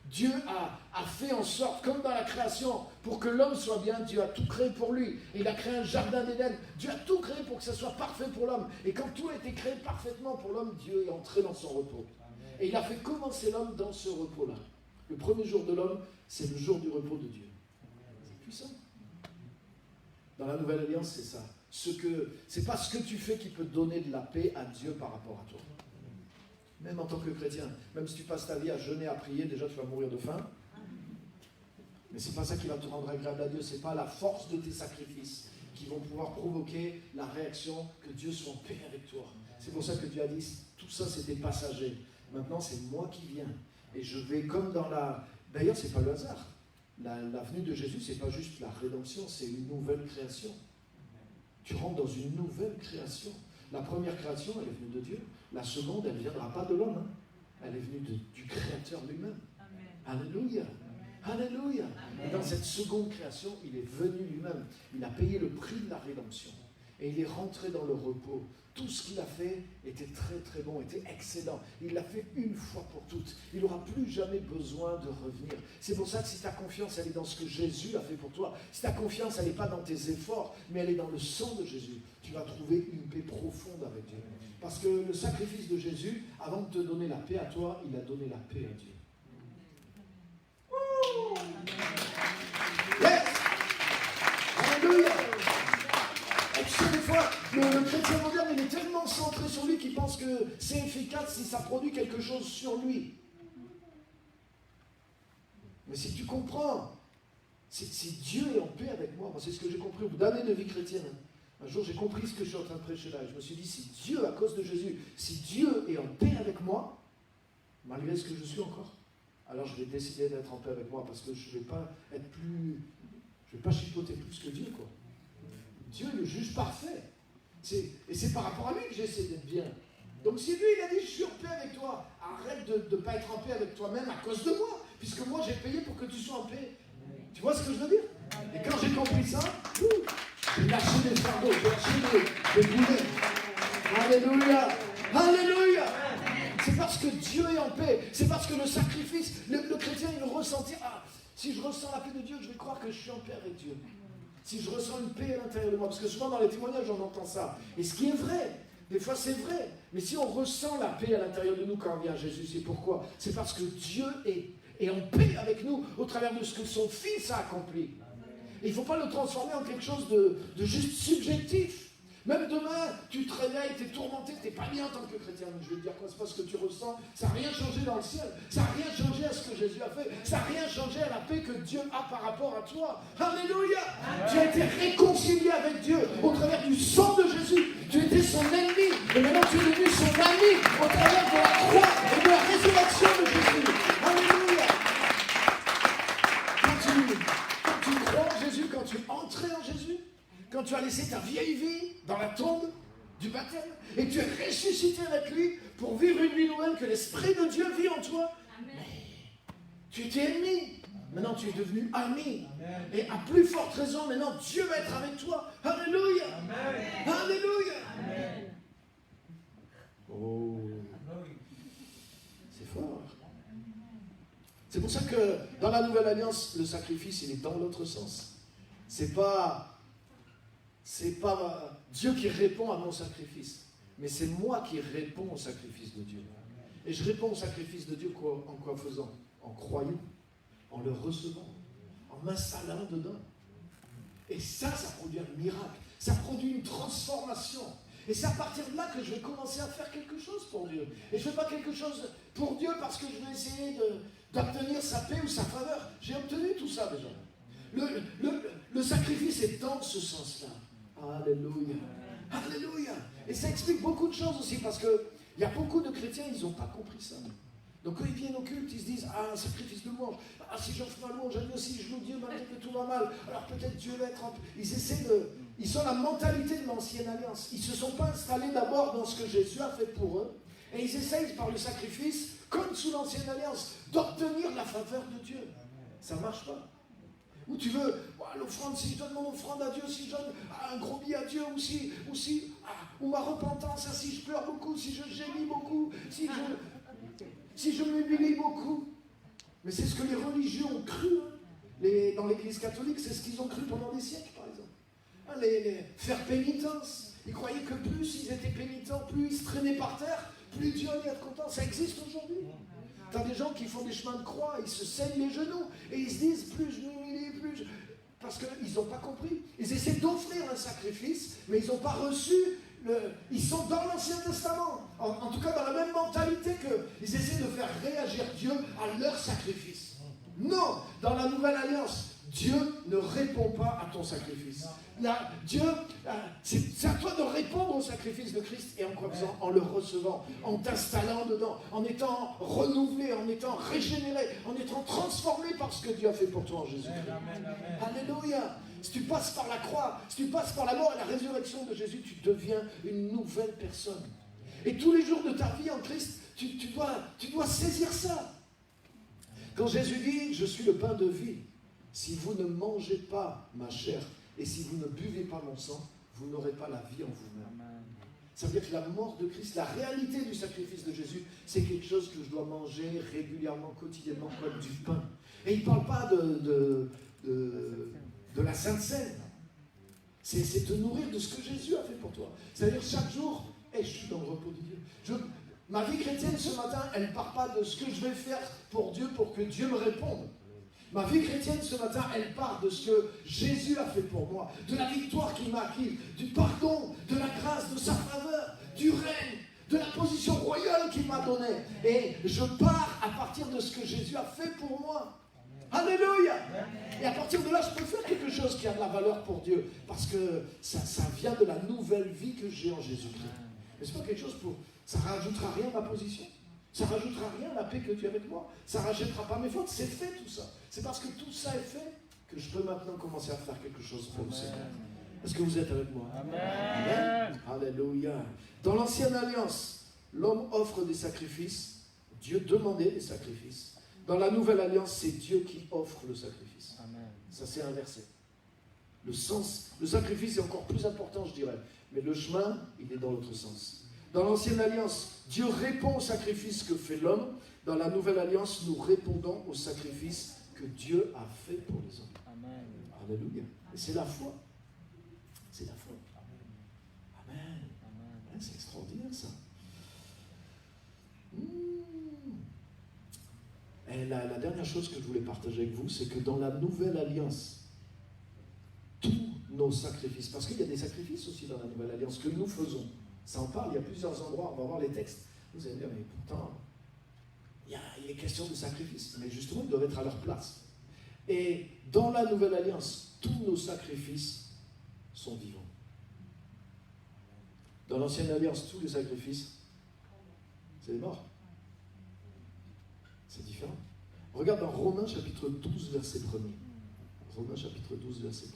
Dieu a fait en sorte, comme dans la création, pour que l'homme soit bien, Dieu a tout créé pour lui. Et il a créé un jardin d'Éden. Dieu a tout créé pour que ça soit parfait pour l'homme. Et quand tout a été créé parfaitement pour l'homme, Dieu est entré dans son repos. Et il a fait commencer l'homme dans ce repos-là. Le premier jour de l'homme, c'est le jour du repos de Dieu. C'est puissant. Dans la Nouvelle Alliance, c'est ça. C'est pas ce que tu fais qui peut donner de la paix à Dieu par rapport à toi. Même en tant que chrétien, même si tu passes ta vie à jeûner, à prier, déjà tu vas mourir de faim. Mais c'est pas ça qui va te rendre agréable à Dieu, c'est pas la force de tes sacrifices qui vont pouvoir provoquer la réaction que Dieu soit en paix avec toi. C'est pour ça que Dieu a dit, tout ça c'était passager. Maintenant c'est moi qui viens. Et je vais comme dans la... D'ailleurs c'est pas le hasard. La venue de Jésus, c'est pas juste la rédemption, c'est une nouvelle création. Tu rentres dans une nouvelle création. La première création, elle est venue de Dieu. La seconde, elle ne viendra pas de l'homme. Hein. Elle est venue du Créateur lui-même. Amen. Alléluia. Amen. Alléluia. Amen. Et dans cette seconde création, il est venu lui-même. Il a payé le prix de la rédemption. Et il est rentré dans le repos. Tout ce qu'il a fait était très très bon, était excellent. Il l'a fait une fois pour toutes. Il n'aura plus jamais besoin de revenir. C'est pour ça que si ta confiance, elle est dans ce que Jésus a fait pour toi, si ta confiance, elle n'est pas dans tes efforts, mais elle est dans le sang de Jésus, tu vas trouver une paix profonde avec Dieu. Parce que le sacrifice de Jésus, avant de te donner la paix à toi, il a donné la paix à Dieu. Yes! Alléluia! Et tu sais, des fois, le chrétien moderne, il est tellement centré sur lui qu'il pense que c'est efficace si ça produit quelque chose sur lui. Mais si tu comprends, si Dieu est en paix avec moi, c'est ce que j'ai compris au bout d'années de vie chrétienne. Un jour, j'ai compris ce que je suis en train de prêcher là. Et je me suis dit, si Dieu, à cause de Jésus, si Dieu est en paix avec moi, malgré ce que je suis encore, alors je vais décider d'être en paix avec moi parce que je ne vais pas être plus... Je ne vais pas chipoter plus que Dieu, quoi. Dieu est le juge parfait. Et c'est par rapport à lui que j'essaie d'être bien. Donc si lui, il a dit, je suis en paix avec toi, arrête de ne pas être en paix avec toi-même à cause de moi, puisque moi, j'ai payé pour que tu sois en paix. Tu vois ce que je veux dire? Et quand j'ai compris ça, j'ai lâché des fardeaux, j'ai lâché des boulets. Alléluia! Alléluia! C'est parce que Dieu est en paix. C'est parce que le sacrifice, le chrétien, il ressentit, si je ressens la paix de Dieu, je vais croire que je suis en paix avec Dieu. Si je ressens une paix à l'intérieur de moi, parce que souvent dans les témoignages, on entend ça. Et ce qui est vrai, des fois c'est vrai, mais si on ressent la paix à l'intérieur de nous quand on vient à Jésus, c'est pourquoi? C'est parce que Dieu est en paix avec nous au travers de ce que son Fils a accompli. Et il ne faut pas le transformer en quelque chose de juste subjectif. Même demain, tu te réveilles, tu es tourmenté, tu n'es pas bien en tant que chrétien. Je vais te dire quoi, c'est pas ce que tu ressens. Ça n'a rien changé dans le ciel. Ça n'a rien changé à ce que Jésus a fait. Ça n'a rien changé à la paix que Dieu a par rapport à toi. Alléluia! Tu as été réconcilié avec Dieu au travers du sang de Jésus. Tu étais son ennemi. Et maintenant, tu es devenu son ami au travers de la croix et de la résurrection de Jésus. Alléluia! Quand tu crois en Jésus, quand tu es entré en Jésus, quand tu as laissé ta vieille vie dans la tombe du baptême et que tu es ressuscité avec lui pour vivre une vie nouvelle, que l'Esprit de Dieu vit en toi, tu étais ennemi, maintenant tu es devenu ami. Amen. Et à plus forte raison, maintenant Dieu va être avec toi. Alléluia! Amen. Alléluia! Amen. Oh, c'est fort. C'est pour ça que dans la Nouvelle Alliance, le sacrifice, il est dans l'autre sens. C'est pas Dieu qui répond à mon sacrifice, mais c'est moi qui réponds au sacrifice de Dieu. Et je réponds au sacrifice de Dieu en quoi faisant? En croyant, en le recevant, en m'installant dedans. Et ça produit un miracle, ça produit une transformation. Et c'est à partir de là que je vais commencer à faire quelque chose pour Dieu. Et je ne fais pas quelque chose pour Dieu parce que je vais essayer d'obtenir sa paix ou sa faveur. J'ai obtenu tout ça déjà. Le sacrifice est dans ce sens-là. Alléluia. Alléluia. Et ça explique beaucoup de choses aussi, parce qu'il y a beaucoup de chrétiens, ils n'ont pas compris ça. Donc quand ils viennent au culte, ils se disent, un sacrifice de louange. Si j'offre ma louange, si je loue Dieu malgré que tout va mal, alors peut-être Dieu va être en paix. Ils ont la mentalité de l'ancienne alliance. Ils ne se sont pas installés d'abord dans ce que Jésus a fait pour eux. Et ils essayent par le sacrifice, comme sous l'ancienne alliance, d'obtenir la faveur de Dieu. Ça ne marche pas. Ou tu veux, l'offrande, si je donne mon offrande à Dieu, si je donne un gros billet à Dieu, ou ma repentance, si je pleure beaucoup, si je gémis beaucoup, si je m'humilie beaucoup. Mais c'est ce que les religieux ont cru. Dans l'église catholique, c'est ce qu'ils ont cru pendant des siècles, par exemple. Faire pénitence. Ils croyaient que plus ils étaient pénitents, plus ils se traînaient par terre, plus Dieu allait être content. Ça existe aujourd'hui. Tu as des gens qui font des chemins de croix, ils se saignent les genoux, et ils se disent, plus je m'humilie, plus je... Parce qu'ils n'ont pas compris. Ils essaient d'offrir un sacrifice, mais ils n'ont pas reçu, ils sont dans l'Ancien Testament, en tout cas dans la même mentalité qu'ils essaient de faire réagir Dieu à leur sacrifice. Non, dans la Nouvelle Alliance, Dieu ne répond pas à ton sacrifice. Là, Dieu, c'est à toi de répondre au sacrifice de Christ, et en quoi faisant? En le recevant, en t'installant dedans, en étant renouvelé, en étant régénéré, en étant transformé par ce que Dieu a fait pour toi en Jésus-Christ. Alléluia. Si tu passes par la croix, si tu passes par la mort et la résurrection de Jésus, tu deviens une nouvelle personne. Et tous les jours de ta vie en Christ, tu dois saisir ça. Quand Jésus dit, je suis le pain de vie, si vous ne mangez pas ma chair et si vous ne buvez pas mon sang, vous n'aurez pas la vie en vous-même. Ça veut dire que la mort de Christ, la réalité du sacrifice de Jésus, c'est quelque chose que je dois manger régulièrement, quotidiennement, comme du pain. Et il ne parle pas de la Sainte Seine. C'est te nourrir de ce que Jésus a fait pour toi. C'est-à-dire chaque jour, je suis dans le repos de Dieu. Ma vie chrétienne ce matin, elle ne part pas de ce que je vais faire pour Dieu, pour que Dieu me réponde. Ma vie chrétienne ce matin, elle part de ce que Jésus a fait pour moi, de la victoire qu'il m'a acquise, du pardon, de la grâce, de sa faveur, du règne, de la position royale qu'il m'a donnée. Et je pars à partir de ce que Jésus a fait pour moi. Alléluia! Et à partir de là, je peux faire quelque chose qui a de la valeur pour Dieu, parce que ça vient de la nouvelle vie que j'ai en Jésus-Christ. Mais ce n'est pas quelque chose pour... Ça ne rajoutera rien à ma position. Ça ne rajoutera rien à la paix que tu as avec moi. Ça ne rajoutera pas mes fautes. C'est fait tout ça. C'est parce que tout ça est fait que je peux maintenant commencer à faire quelque chose pour le Seigneur. Est-ce que vous êtes avec moi? Amen. Alléluia. Dans l'ancienne alliance, l'homme offre des sacrifices. Dieu demandait des sacrifices. Dans la nouvelle alliance, c'est Dieu qui offre le sacrifice. Amen. Ça c'est inversé. Le sacrifice est encore plus important, je dirais. Mais le chemin, il est dans l'autre sens. Dans l'ancienne alliance, Dieu répond au sacrifice que fait l'homme. Dans la nouvelle alliance, nous répondons au sacrifice que Dieu a fait pour les hommes. Amen. Alléluia. Et c'est la foi. C'est la foi. Amen. Amen. C'est extraordinaire ça. Et la dernière chose que je voulais partager avec vous, c'est que dans la nouvelle alliance, tous nos sacrifices, parce qu'il y a des sacrifices aussi dans la nouvelle alliance que nous faisons. Ça en parle, il y a plusieurs endroits, on va voir les textes. Vous allez me dire, mais pourtant, il est question de sacrifices, mais justement, ils doivent être à leur place. Et dans la nouvelle alliance, tous nos sacrifices sont vivants. Dans l'ancienne alliance, tous les sacrifices, c'est des morts. C'est différent. Regarde dans Romains chapitre 12, verset 1er. Romains chapitre 12, verset 1er.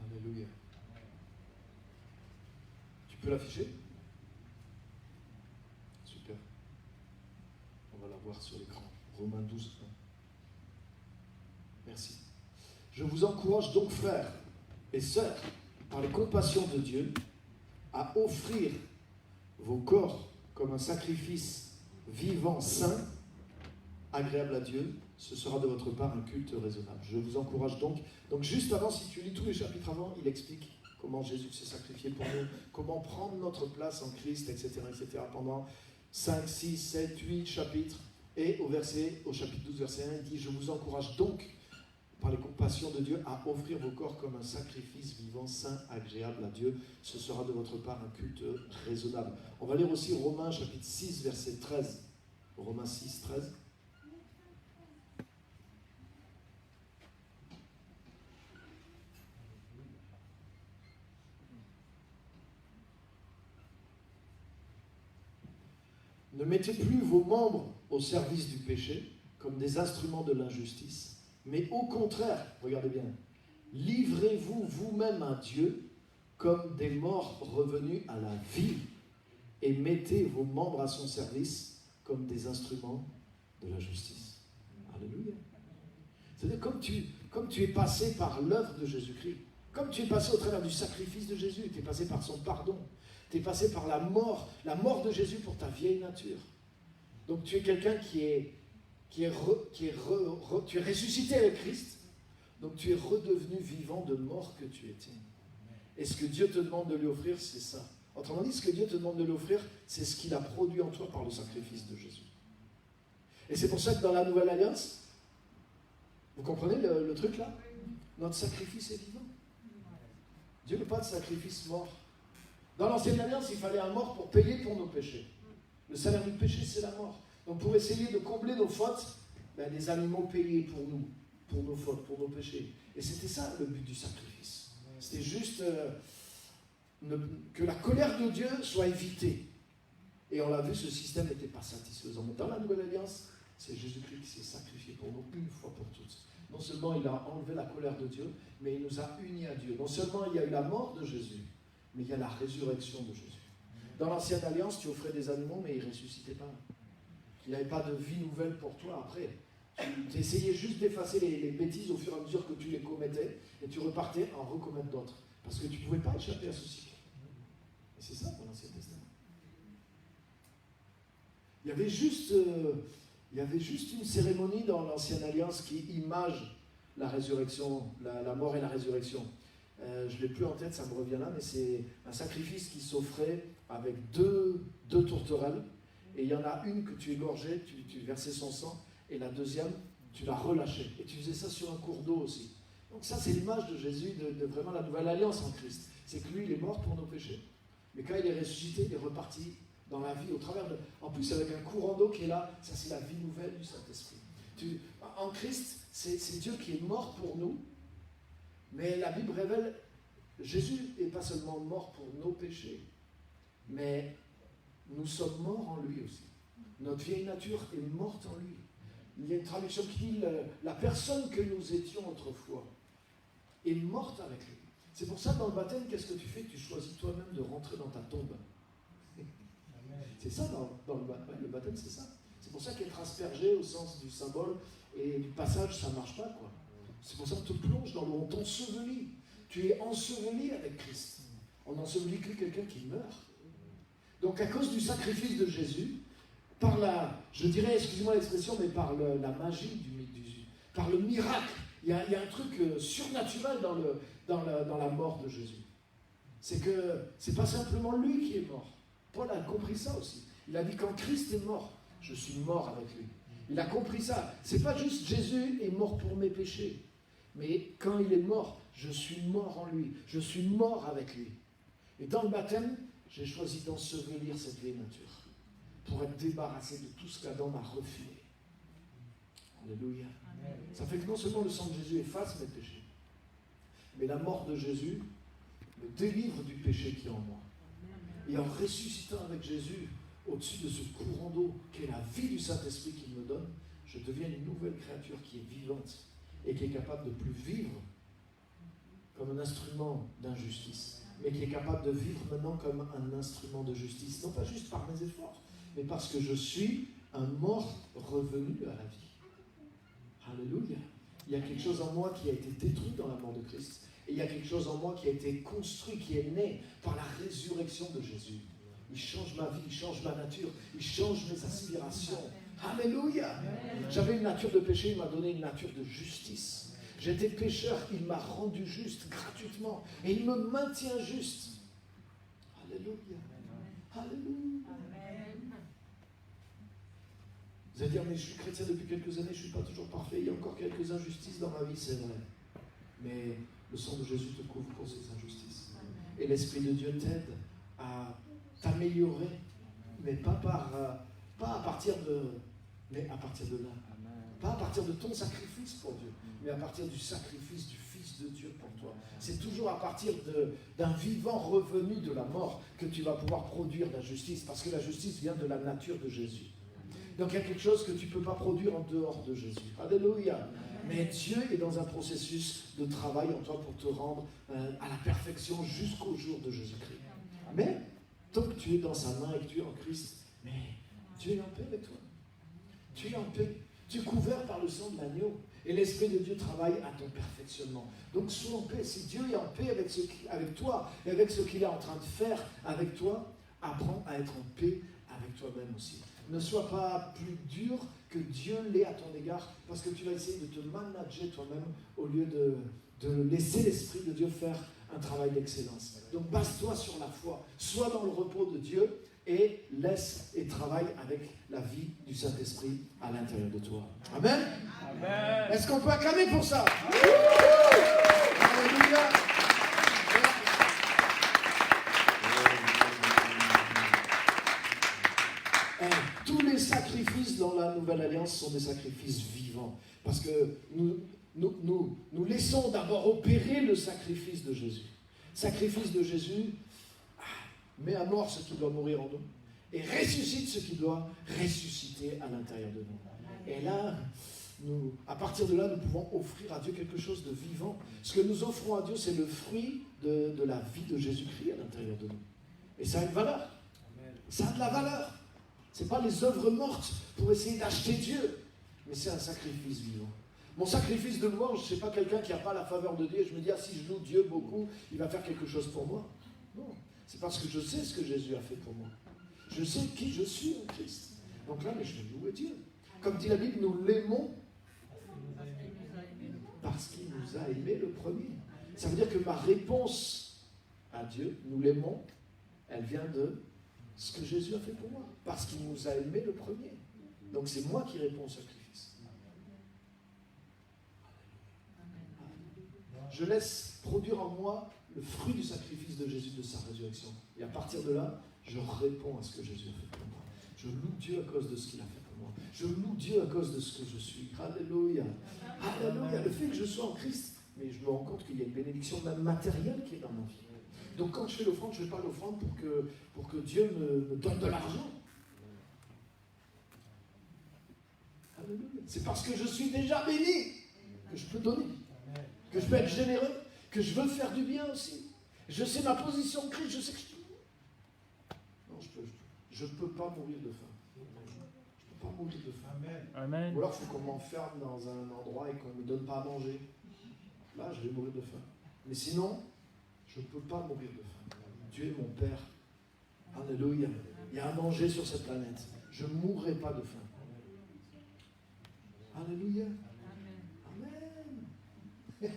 Alléluia. Tu peux l'afficher? Super. On va la voir sur l'écran. Romains 12, 1. Merci. Je vous encourage donc, frères et sœurs, par les compassions de Dieu, à offrir vos corps comme un sacrifice vivant, saint, agréable à Dieu. Ce sera de votre part un culte raisonnable. Je vous encourage donc. Donc juste avant, si tu lis tous les chapitres avant, il explique comment Jésus s'est sacrifié pour nous, comment prendre notre place en Christ, etc., etc. pendant 5, 6, 7, 8 chapitres. Et au chapitre 12, verset 1, il dit « Je vous encourage donc, par les compassions de Dieu, à offrir vos corps comme un sacrifice vivant, saint, agréable à Dieu. Ce sera de votre part un culte raisonnable. » On va lire aussi Romains chapitre 6, verset 13. Romains 6, 13. Ne mettez plus vos membres au service du péché comme des instruments de l'injustice, mais au contraire, regardez bien, livrez-vous vous-même à Dieu comme des morts revenus à la vie et mettez vos membres à son service comme des instruments de la justice. Alléluia. C'est-à-dire comme tu es passé par l'œuvre de Jésus-Christ, comme tu es passé au travers du sacrifice de Jésus, tu es passé par son pardon, tu es passé par la mort de Jésus pour ta vieille nature. Donc tu es quelqu'un tu es ressuscité avec Christ, donc tu es redevenu vivant de mort que tu étais. Et ce que Dieu te demande de lui offrir, c'est ça. Autrement dit, ce que Dieu te demande de lui offrir, c'est ce qu'il a produit en toi par le sacrifice de Jésus. Et c'est pour ça que dans la Nouvelle Alliance, vous comprenez le truc là? Notre sacrifice est vivant. Dieu n'a pas de sacrifice mort. Dans l'Ancienne Alliance, il fallait un mort pour payer pour nos péchés. Le salaire du péché, c'est la mort. Donc pour essayer de combler nos fautes, les animaux payaient pour nous, pour nos fautes, pour nos péchés. Et c'était ça le but du sacrifice. C'était juste que la colère de Dieu soit évitée. Et on l'a vu, ce système n'était pas satisfaisant. Mais dans la Nouvelle Alliance, c'est Jésus-Christ qui s'est sacrifié pour nous une fois pour toutes. Non seulement il a enlevé la colère de Dieu, mais il nous a unis à Dieu. Non seulement il y a eu la mort de Jésus, mais il y a la résurrection de Jésus. Dans l'Ancienne Alliance, tu offrais des animaux, mais ils ne ressuscitaient pas. Il n'y avait pas de vie nouvelle pour toi après. Tu essayais juste d'effacer les bêtises au fur et à mesure que tu les commettais et tu repartais en recommettre d'autres. Parce que tu ne pouvais pas échapper à ce cycle. Et c'est ça pour l'Ancien Testament. Il y avait juste une cérémonie dans l'Ancienne Alliance qui image la résurrection, la mort et la résurrection. Je ne l'ai plus en tête, ça me revient là, mais c'est un sacrifice qui s'offrait avec deux tourterelles. Et il y en a une que tu égorgeais, tu versais son sang, et la deuxième, tu la relâchais. Et tu faisais ça sur un cours d'eau aussi. Donc ça, c'est l'image de Jésus, de vraiment la nouvelle alliance en Christ. C'est que lui, il est mort pour nos péchés. Mais quand il est ressuscité, il est reparti dans la vie, au travers de... En plus, avec un courant d'eau qui est là, ça c'est la vie nouvelle du Saint-Esprit. En Christ, c'est Dieu qui est mort pour nous, mais la Bible révèle, Jésus n'est pas seulement mort pour nos péchés, mais nous sommes morts en lui aussi. Notre vieille nature est morte en lui. Il y a une traduction qui dit la personne que nous étions autrefois est morte avec lui. C'est pour ça que dans le baptême, qu'est-ce que tu fais? Tu choisis toi-même de rentrer dans ta tombe. C'est ça dans le baptême. Le baptême, c'est ça. C'est pour ça qu'être aspergé au sens du symbole et du passage, ça ne marche pas, quoi. C'est pour ça qu'on te plonge dans l'eau, on t'ensevelit. Tu es enseveli avec Christ. On ensevelit que quelqu'un qui meurt. Donc à cause du sacrifice de Jésus, par la, je dirais, excusez-moi l'expression, mais par la magie par le miracle, il y a un truc surnaturel dans la mort de Jésus. C'est que c'est pas simplement lui qui est mort. Paul a compris ça aussi. Il a dit quand Christ est mort, je suis mort avec lui. Il a compris ça. C'est pas juste Jésus est mort pour mes péchés, mais quand il est mort, je suis mort en lui. Je suis mort avec lui. Et dans le baptême, j'ai choisi d'ensevelir cette vieille nature pour être débarrassé de tout ce qu'Adam m'a refilé. Alléluia. Amen. Ça fait que non seulement le sang de Jésus efface mes péchés, mais la mort de Jésus me délivre du péché qui est en moi. Et en ressuscitant avec Jésus au-dessus de ce courant d'eau qui est la vie du Saint-Esprit qu'il me donne, je deviens une nouvelle créature qui est vivante et qui est capable de ne plus vivre comme un instrument d'injustice, mais qui est capable de vivre maintenant comme un instrument de justice, non pas juste par mes efforts, mais parce que je suis un mort revenu à la vie. Alléluia. Il y a quelque chose en moi qui a été détruit dans la mort de Christ. Et il y a quelque chose en moi qui a été construit, qui est né par la résurrection de Jésus. Il change ma vie, il change ma nature, il change mes aspirations. Alléluia. J'avais une nature de péché, il m'a donné une nature de justice. J'étais pécheur, il m'a rendu juste gratuitement. Et il me maintient juste. Alléluia. Alléluia. Vous allez dire, mais je suis chrétien depuis quelques années, je ne suis pas toujours parfait, il y a encore quelques injustices dans ma vie, c'est vrai. Mais le sang de Jésus te couvre pour ces injustices. Et l'Esprit de Dieu t'aide à t'améliorer, mais pas à partir de là. Pas à partir de ton sacrifice pour Dieu, mais à partir du sacrifice du Fils de Dieu pour toi. C'est toujours à partir d'un vivant revenu de la mort que tu vas pouvoir produire la justice, parce que la justice vient de la nature de Jésus. Donc il y a quelque chose que tu ne peux pas produire en dehors de Jésus. Alléluia. Mais Dieu est dans un processus de travail en toi pour te rendre à la perfection jusqu'au jour de Jésus-Christ. Mais tant que tu es dans sa main et que tu es en Christ, mais Dieu est en paix avec toi. Tu es en paix. Tu es couvert par le sang de l'agneau. Et l'Esprit de Dieu travaille à ton perfectionnement. Donc sois en paix. Si Dieu est en paix avec toi et avec ce qu'il est en train de faire avec toi, apprends à être en paix avec toi-même aussi. Ne sois pas plus dur que Dieu l'est à ton égard, parce que tu vas essayer de te manager toi-même au lieu de laisser l'Esprit de Dieu faire un travail d'excellence. Donc base-toi sur la foi, sois dans le repos de Dieu et laisse et travaille avec la vie du Saint-Esprit à l'intérieur de toi. Amen. Amen. Est-ce qu'on peut acclamer pour ça? Alléluia. Tous les sacrifices dans la Nouvelle Alliance sont des sacrifices vivants. Parce que nous laissons d'abord opérer le sacrifice de Jésus. Sacrifice de Jésus met à mort ce qui doit mourir en nous et ressuscite ce qui doit ressusciter à l'intérieur de nous. Et là, à partir de là, nous pouvons offrir à Dieu quelque chose de vivant. Ce que nous offrons à Dieu, c'est le fruit de la vie de Jésus-Christ à l'intérieur de nous. Et ça a une valeur. Ça a de la valeur. Ce n'est pas les œuvres mortes pour essayer d'acheter Dieu, mais c'est un sacrifice vivant. Mon sacrifice de louange, ce n'est pas quelqu'un qui n'a pas la faveur de Dieu et je me dis, ah, si je loue Dieu beaucoup, il va faire quelque chose pour moi. Non, c'est parce que je sais ce que Jésus a fait pour moi. Je sais qui je suis en Christ. Donc là, mais je vais louer Dieu. Comme dit la Bible, nous l'aimons parce qu'il nous a aimés le premier. Ça veut dire que ma réponse à Dieu, nous l'aimons, elle vient de ce que Jésus a fait pour moi. Parce qu'il nous a aimés le premier. Donc c'est moi qui réponds au sacrifice. Je laisse produire en moi le fruit du sacrifice de Jésus, de sa résurrection. Et à partir de là, je réponds à ce que Jésus a fait pour moi. Je loue Dieu à cause de ce qu'il a fait pour moi. Je loue Dieu à cause de ce que je suis. Alléluia. Alléluia. Le fait que je sois en Christ, mais je me rends compte qu'il y a une bénédiction même matérielle qui est dans ma vie. Donc quand je fais l'offrande, je ne fais pas l'offrande pour que Dieu me donne de l'argent. Alléluia. C'est parce que je suis déjà béni que je peux donner, que je peux être généreux, que je veux faire du bien aussi. Je sais ma position en Christ, je sais que je peux. Non, je ne peux pas mourir de faim. Je ne peux pas mourir de faim. Amen. Ou alors il faut qu'on m'enferme dans un endroit et qu'on ne me donne pas à manger. Là, je vais mourir de faim. Mais sinon, je ne peux pas mourir de faim. Dieu est mon Père. Alléluia. Il y a à manger sur cette planète. Je ne mourrai pas de faim. Alléluia. Amen.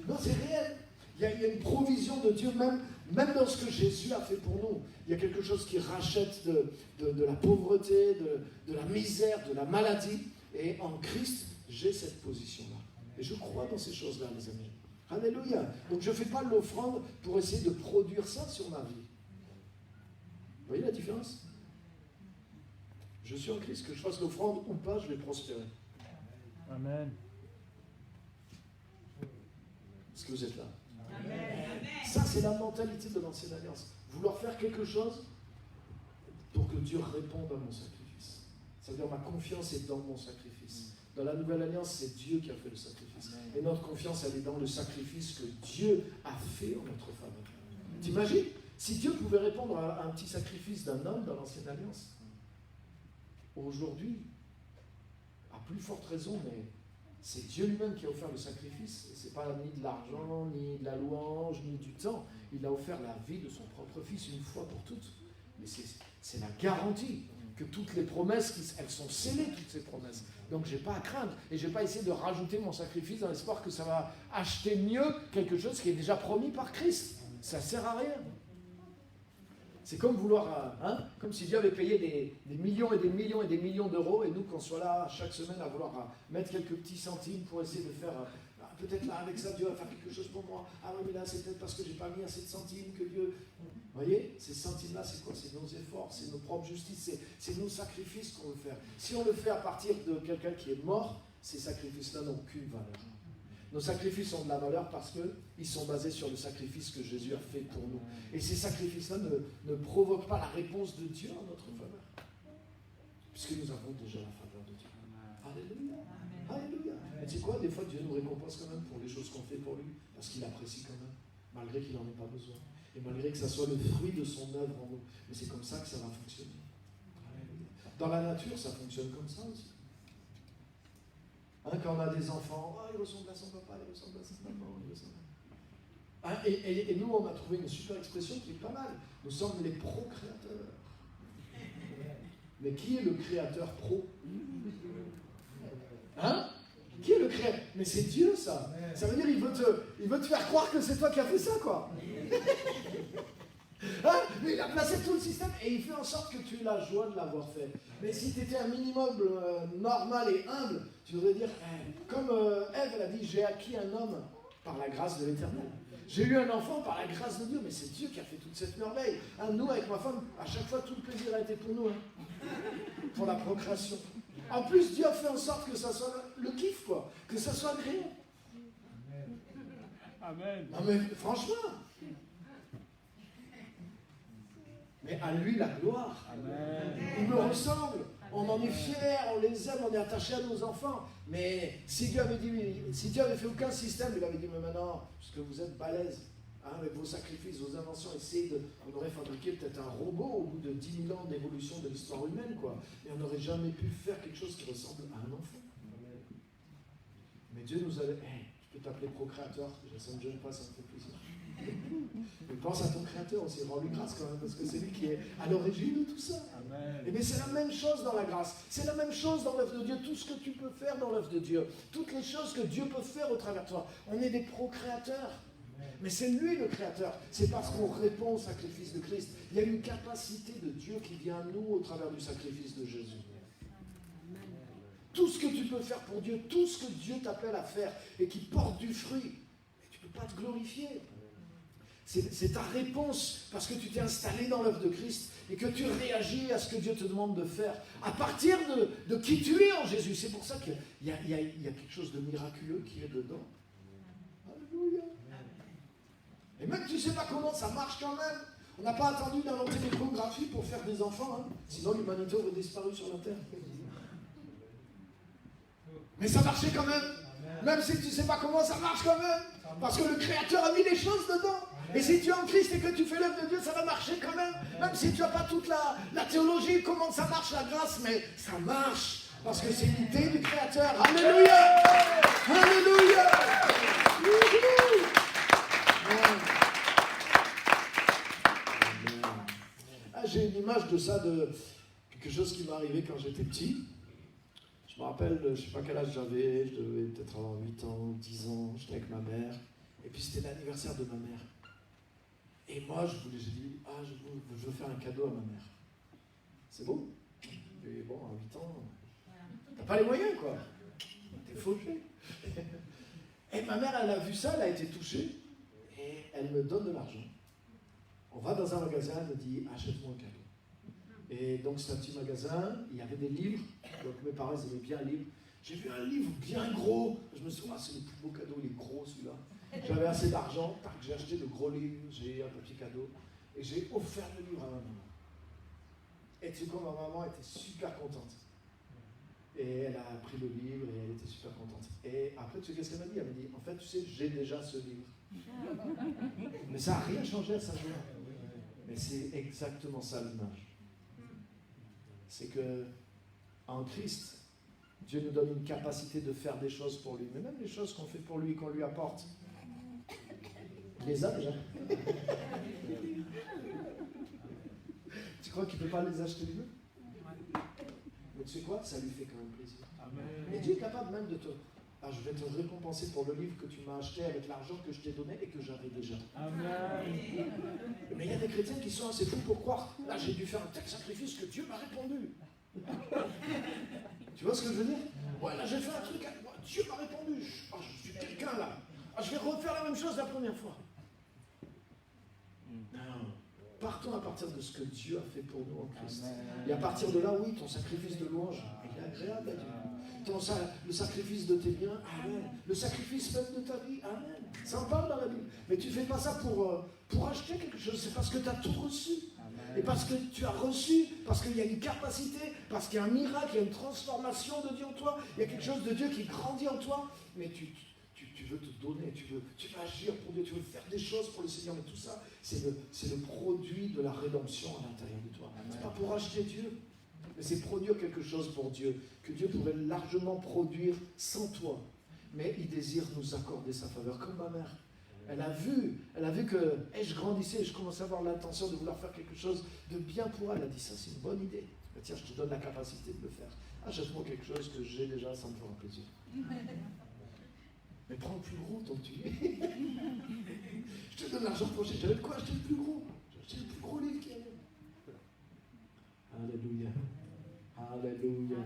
Non, c'est réel. Il y a une provision de Dieu, même dans ce que Jésus a fait pour nous. Il y a quelque chose qui rachète de la pauvreté, de la misère, de la maladie. Et en Christ, j'ai cette position-là. Et je crois dans ces choses-là, les amis. Alléluia. Donc je ne fais pas l'offrande pour essayer de produire ça sur ma vie. Vous voyez la différence? Je suis en Christ, que je fasse l'offrande ou pas, je vais prospérer. Amen. Est-ce que vous êtes là? Amen. Ça, c'est la mentalité de l'ancienne alliance. Vouloir faire quelque chose pour que Dieu réponde à mon sacrifice. Ça veut dire ma confiance est dans mon sacrifice. Dans la nouvelle alliance, c'est Dieu qui a fait le sacrifice. Et notre confiance, elle est dans le sacrifice que Dieu a fait en notre faveur. T'imagines? Si Dieu pouvait répondre à un petit sacrifice d'un homme dans l'ancienne alliance, aujourd'hui, à plus forte raison, mais c'est Dieu lui-même qui a offert le sacrifice. Et ce n'est pas ni de l'argent, ni de la louange, ni du temps. Il a offert la vie de son propre fils une fois pour toutes. Mais c'est la garantie que toutes les promesses, elles sont scellées, toutes ces promesses. Donc je n'ai pas à craindre. Et je ne vais pas essayer de rajouter mon sacrifice dans l'espoir que ça va acheter mieux quelque chose qui est déjà promis par Christ. Ça ne sert à rien. C'est comme vouloir, comme si Dieu avait payé des millions et des millions et des millions d'euros et nous qu'on soit là chaque semaine à vouloir mettre quelques petits centimes pour essayer de faire, peut-être là avec ça Dieu va faire quelque chose pour moi. Ah oui mais là c'est peut-être parce que j'ai pas mis assez de centimes que Dieu... Vous voyez, ces centimes-là c'est quoi? C'est nos efforts, c'est nos propres justices, c'est nos sacrifices qu'on veut faire. Si on le fait à partir de quelqu'un qui est mort, ces sacrifices-là n'ont aucune valeur. Nos sacrifices ont de la valeur parce qu'ils sont basés sur le sacrifice que Jésus a fait pour nous. Et ces sacrifices-là ne provoquent pas la réponse de Dieu en notre faveur. Puisque nous avons déjà la faveur de Dieu. Alléluia. Alléluia. Et tu sais quoi, des fois Dieu nous récompense quand même pour les choses qu'on fait pour lui. Parce qu'il apprécie quand même. Malgré qu'il n'en ait pas besoin. Et malgré que ça soit le fruit de son œuvre en nous. Mais c'est comme ça que ça va fonctionner. Alléluia. Dans la nature, ça fonctionne comme ça aussi. Quand on a des enfants, il ressemble à son papa, il ressemble à sa maman, il ressemble à... Et nous, on a trouvé une super expression qui est pas mal. Nous sommes les procréateurs. Mais qui est le créateur pro? Qui est le créateur? Mais c'est Dieu, ça. Ça veut dire il veut te faire croire que c'est toi qui as fait ça, quoi. Mais il a placé tout le système et il fait en sorte que tu aies la joie de l'avoir fait. Mais si tu étais un minimum normal et humble, tu devrais dire, comme Ève, elle a dit, j'ai acquis un homme par la grâce de l'Éternel. J'ai eu un enfant par la grâce de Dieu, mais c'est Dieu qui a fait toute cette merveille. Nous, avec ma femme, à chaque fois, tout le plaisir a été pour nous, pour la procréation. En plus, Dieu a fait en sorte que ça soit le kiff, quoi, que ça soit agréable. Amen. Non mais franchement. Mais à lui la gloire. Amen. Il me ressemble. On en est fiers, on les aime, on est attaché à nos enfants. Mais si Dieu avait fait aucun système, il avait dit, mais maintenant, puisque vous êtes balèze, avec vos sacrifices, vos inventions, on aurait fabriqué peut-être un robot au bout de 10 000 ans d'évolution de l'histoire humaine, quoi. Et on n'aurait jamais pu faire quelque chose qui ressemble à un enfant. Mais Dieu nous avait... je peux t'appeler procréateur, ça ne me gêne pas, ça me fait plaisir. Mais pense à ton créateur aussi, rends-lui grâce quand même, parce que c'est lui qui est à l'origine de tout ça. Et bien c'est la même chose dans la grâce, c'est la même chose dans l'œuvre de Dieu, tout ce que tu peux faire dans l'œuvre de Dieu, toutes les choses que Dieu peut faire au travers de toi. On est des procréateurs. Mais c'est lui le créateur, c'est parce qu'on répond au sacrifice de Christ. Il y a une capacité de Dieu qui vient à nous au travers du sacrifice de Jésus. Tout ce que tu peux faire pour Dieu, tout ce que Dieu t'appelle à faire et qui porte du fruit, mais tu ne peux pas te glorifier. C'est ta réponse parce que tu t'es installé dans l'œuvre de Christ et que tu réagis à ce que Dieu te demande de faire à partir de qui tu es en Jésus. C'est pour ça qu'il y a quelque chose de miraculeux qui est dedans. Alléluia. Et même tu ne sais pas comment ça marche quand même. On n'a pas attendu d'inventer l'échographie pour faire des enfants, hein. Sinon l'humanité aurait disparu sur la terre. Mais ça marchait quand même. Même si tu ne sais pas comment ça marche quand même. Parce que le Créateur a mis les choses dedans. Et si tu es en Christ et que tu fais l'œuvre de Dieu, ça va marcher quand même. Même si tu n'as pas toute la théologie, comment ça marche la grâce, mais ça marche. Parce que c'est l'idée du Créateur. Alléluia. Alléluia. J'ai une image de ça, de quelque chose qui m'est arrivé quand j'étais petit. Je me rappelle, je ne sais pas quel âge j'avais, je devais peut-être avoir 8 ans, 10 ans, j'étais avec ma mère, et puis c'était l'anniversaire de ma mère. Et moi, j'ai dit, je veux faire un cadeau à ma mère. C'est beau. Et bon, à 8 ans, t'as pas les moyens, quoi. T'es fauché. Et ma mère, elle a vu ça, elle a été touchée, et elle me donne de l'argent. On va dans un magasin, elle me dit, achète-moi un cadeau. Et donc c'est un petit magasin, il y avait des livres, donc mes parents ils aimaient bien lire. J'ai vu un livre bien gros, je me suis dit, c'est le plus beau cadeau, il est gros celui-là. J'avais assez d'argent, j'ai acheté de gros livres, j'ai un petit cadeau, et j'ai offert le livre à ma maman. Et tu sais quoi, ma maman était super contente. Et elle a pris le livre et elle était super contente. Et après, tu sais qu'est-ce qu'elle m'a dit? Elle m'a dit, en fait, tu sais, j'ai déjà ce livre. Mais ça n'a rien changé à sa journée. Mais c'est exactement ça l'image. C'est que en Christ, Dieu nous donne une capacité de faire des choses pour lui. Mais même les choses qu'on fait pour lui, qu'on lui apporte, il les a déjà. Tu crois qu'il ne peut pas les acheter lui-même? Mais tu sais quoi? Ça lui fait quand même plaisir. Et Dieu est capable même de te... je vais te récompenser pour le livre que tu m'as acheté avec l'argent que je t'ai donné et que j'avais déjà. Amen. Mais il y a des chrétiens qui sont assez fous pour croire. Là, j'ai dû faire un tel sacrifice que Dieu m'a répondu. Tu vois ce que je veux dire? Ouais, là, j'ai fait un truc, Dieu m'a répondu. Je suis quelqu'un là. Je vais refaire la même chose la première fois. Non. Partons à partir de ce que Dieu a fait pour nous en Christ. Et à partir de là, oui, ton sacrifice de louange, il est agréable à Dieu. Le sacrifice de tes biens, amen. Le sacrifice même de ta vie, amen. Ça en parle dans la Bible. Mais tu ne fais pas ça pour acheter quelque chose, c'est parce que tu as tout reçu. Amen. Et parce que tu as reçu, parce qu'il y a une capacité, parce qu'il y a un miracle, il y a une transformation de Dieu en toi, il y a quelque chose de Dieu qui grandit en toi, mais tu veux te donner, tu veux agir pour Dieu, tu veux faire des choses pour le Seigneur, mais tout ça, c'est le produit de la rédemption à l'intérieur de toi. Ce n'est pas pour acheter Dieu, mais c'est produire quelque chose pour Dieu, que Dieu pourrait largement produire sans toi. Mais il désire nous accorder sa faveur, comme ma mère. Elle a vu que je grandissais, je commençais à avoir l'intention de vouloir faire quelque chose de bien pour elle. Elle a dit, ça c'est une bonne idée. Mais tiens, je te donne la capacité de le faire. Achète-moi quelque chose que j'ai déjà, ça me fera plaisir. Mais prends le plus gros tant que tu es. Je te donne l'argent pour acheter. J'avais de quoi acheter le plus gros. J'ai acheté le plus gros livre qu'il y avait. Alléluia. Alléluia.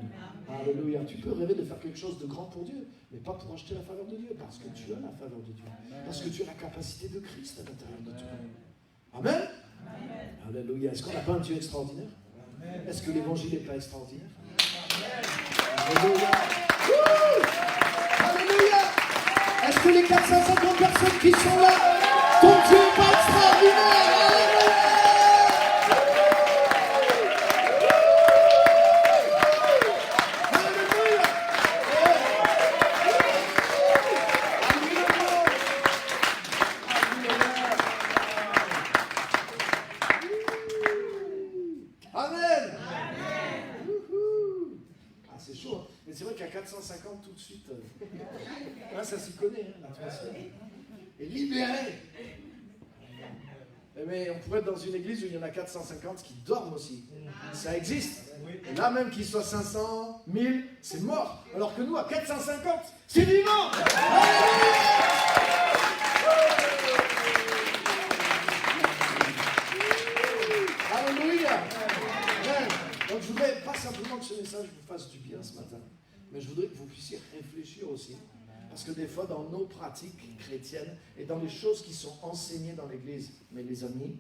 Alléluia. Tu peux rêver de faire quelque chose de grand pour Dieu, mais pas pour acheter la faveur de Dieu, parce que tu as la faveur de Dieu. Parce que tu as la capacité de Christ à l'intérieur de toi. Amen. Alléluia. Est-ce qu'on n'a pas un Dieu extraordinaire? Est-ce que l'évangile n'est pas extraordinaire? Alléluia. Alléluia. Est-ce que les 450 personnes qui sont là, ton Dieu n'est pas extraordinaire? 50 tout de suite. Là, ça s'y connaît, hein, l'atmosphère. Et libéré. Mais on pourrait être dans une église où il y en a 450 qui dorment aussi. Ça existe. Et là, même qu'il soit 500, 1000, c'est mort. Alors que nous, à 450, c'est vivant. Alléluia. Donc je voudrais pas simplement que ce message vous fasse du bien ce matin, mais je voudrais que vous puissiez réfléchir aussi. Parce que des fois, dans nos pratiques chrétiennes et dans les choses qui sont enseignées dans l'Église, mais les amis,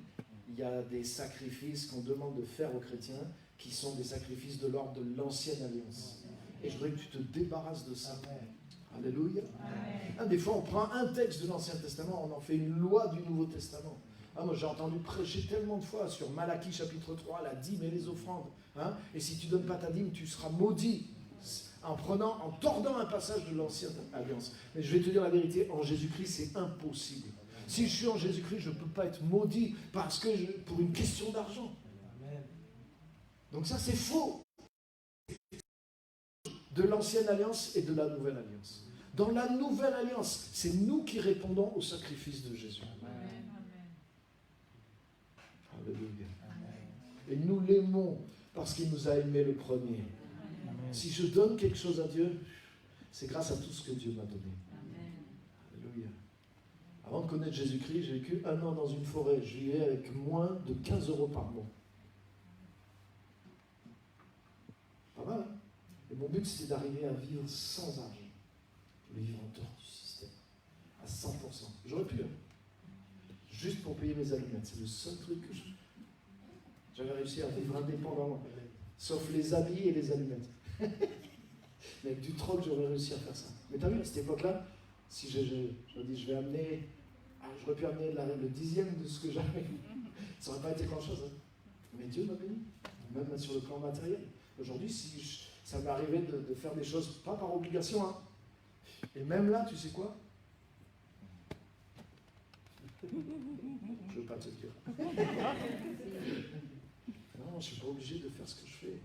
il y a des sacrifices qu'on demande de faire aux chrétiens qui sont des sacrifices de l'ordre de l'ancienne alliance. Et je voudrais que tu te débarrasses de ça. Alléluia. Des fois, on prend un texte de l'Ancien Testament, on en fait une loi du Nouveau Testament. Moi, j'ai entendu prêcher tellement de fois sur Malachie chapitre 3, la dîme et les offrandes. Et si tu ne donnes pas ta dîme, tu seras maudit. En tordant un passage de l'Ancienne Alliance. Mais je vais te dire la vérité, en Jésus-Christ, c'est impossible. Si je suis en Jésus-Christ, je ne peux pas être maudit pour une question d'argent. Donc ça, c'est faux. De l'Ancienne Alliance et de la Nouvelle Alliance. Dans la Nouvelle Alliance, c'est nous qui répondons au sacrifice de Jésus. Alléluia. Et nous l'aimons parce qu'il nous a aimés le premier. Si je donne quelque chose à Dieu, c'est grâce à tout ce que Dieu m'a donné. Alléluia. Avant de connaître Jésus-Christ, j'ai vécu 1 an dans une forêt. Je vivais avec moins de 15 € par mois. Pas mal, hein? Et mon but, c'était d'arriver à vivre sans argent. Je voulais vivre en dehors du système. À 100%. J'aurais pu, juste pour payer mes allumettes. C'est le seul truc que j'avais réussi à vivre indépendamment. Sauf les habits et les allumettes. Mais avec du troc, j'aurais réussi à faire ça. Mais t'as vu, à cette époque-là, si je dis je vais amener, j'aurais pu amener le 10e de ce que j'avais. Ça n'aurait pas été grand-chose. Mais Dieu m'a béni, même sur le plan matériel. Aujourd'hui, si ça m'arrivait de faire des choses, pas par obligation, et même là, tu sais quoi? Je ne veux pas te dire. Non, je ne suis pas obligé de faire ce que je fais.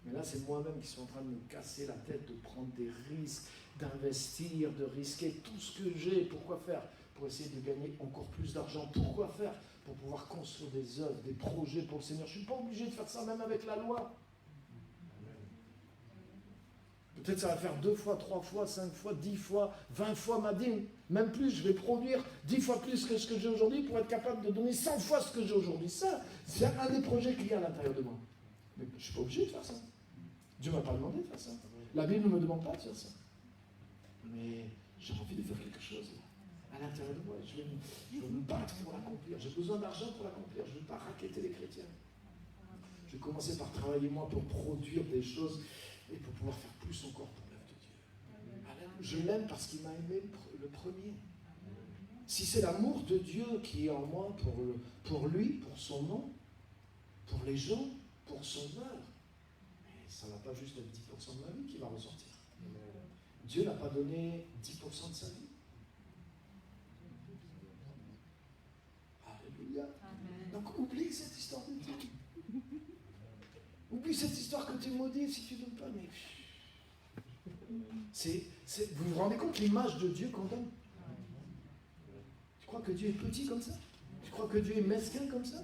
Mais là, c'est moi-même qui suis en train de me casser la tête, de prendre des risques, d'investir, de risquer tout ce que j'ai. Pourquoi faire? Pour essayer de gagner encore plus d'argent. Pourquoi faire? Pour pouvoir construire des œuvres, des projets pour le Seigneur. Je ne suis pas obligé de faire ça même avec la loi. Peut-être ça va faire 2 fois, 3 fois, 5 fois, 10 fois, 20 fois ma dîme. Même plus, je vais produire 10 fois plus que ce que j'ai aujourd'hui pour être capable de donner 100 fois ce que j'ai aujourd'hui. Ça, c'est un des projets qu'il y a à l'intérieur de moi. Mais je ne suis pas obligé de faire ça. Dieu ne m'a pas demandé de faire ça. La Bible ne me demande pas de faire ça. Mais j'ai envie de faire quelque chose à l'intérieur de moi. Je veux me battre pour l'accomplir. J'ai besoin d'argent pour l'accomplir. Je ne veux pas racketter les chrétiens. Je vais commencer par travailler moi pour produire des choses et pour pouvoir faire plus encore pour l'œuvre de Dieu. Je l'aime parce qu'il m'a aimé le premier. Si c'est l'amour de Dieu qui est en moi pour lui, pour son nom, pour les gens, pour son œuvre, mais ça ne va pas juste être 10% de ma vie qui va ressortir. Dieu n'a pas donné 10% de sa vie. Alléluia. Donc oublie cette histoire de Dieu. Oublie cette histoire que tu es maudit si tu ne donnes pas. Mais vous vous rendez compte l'image de Dieu qu'on donne? Tu crois que Dieu est petit comme ça? Tu crois que Dieu est mesquin comme ça?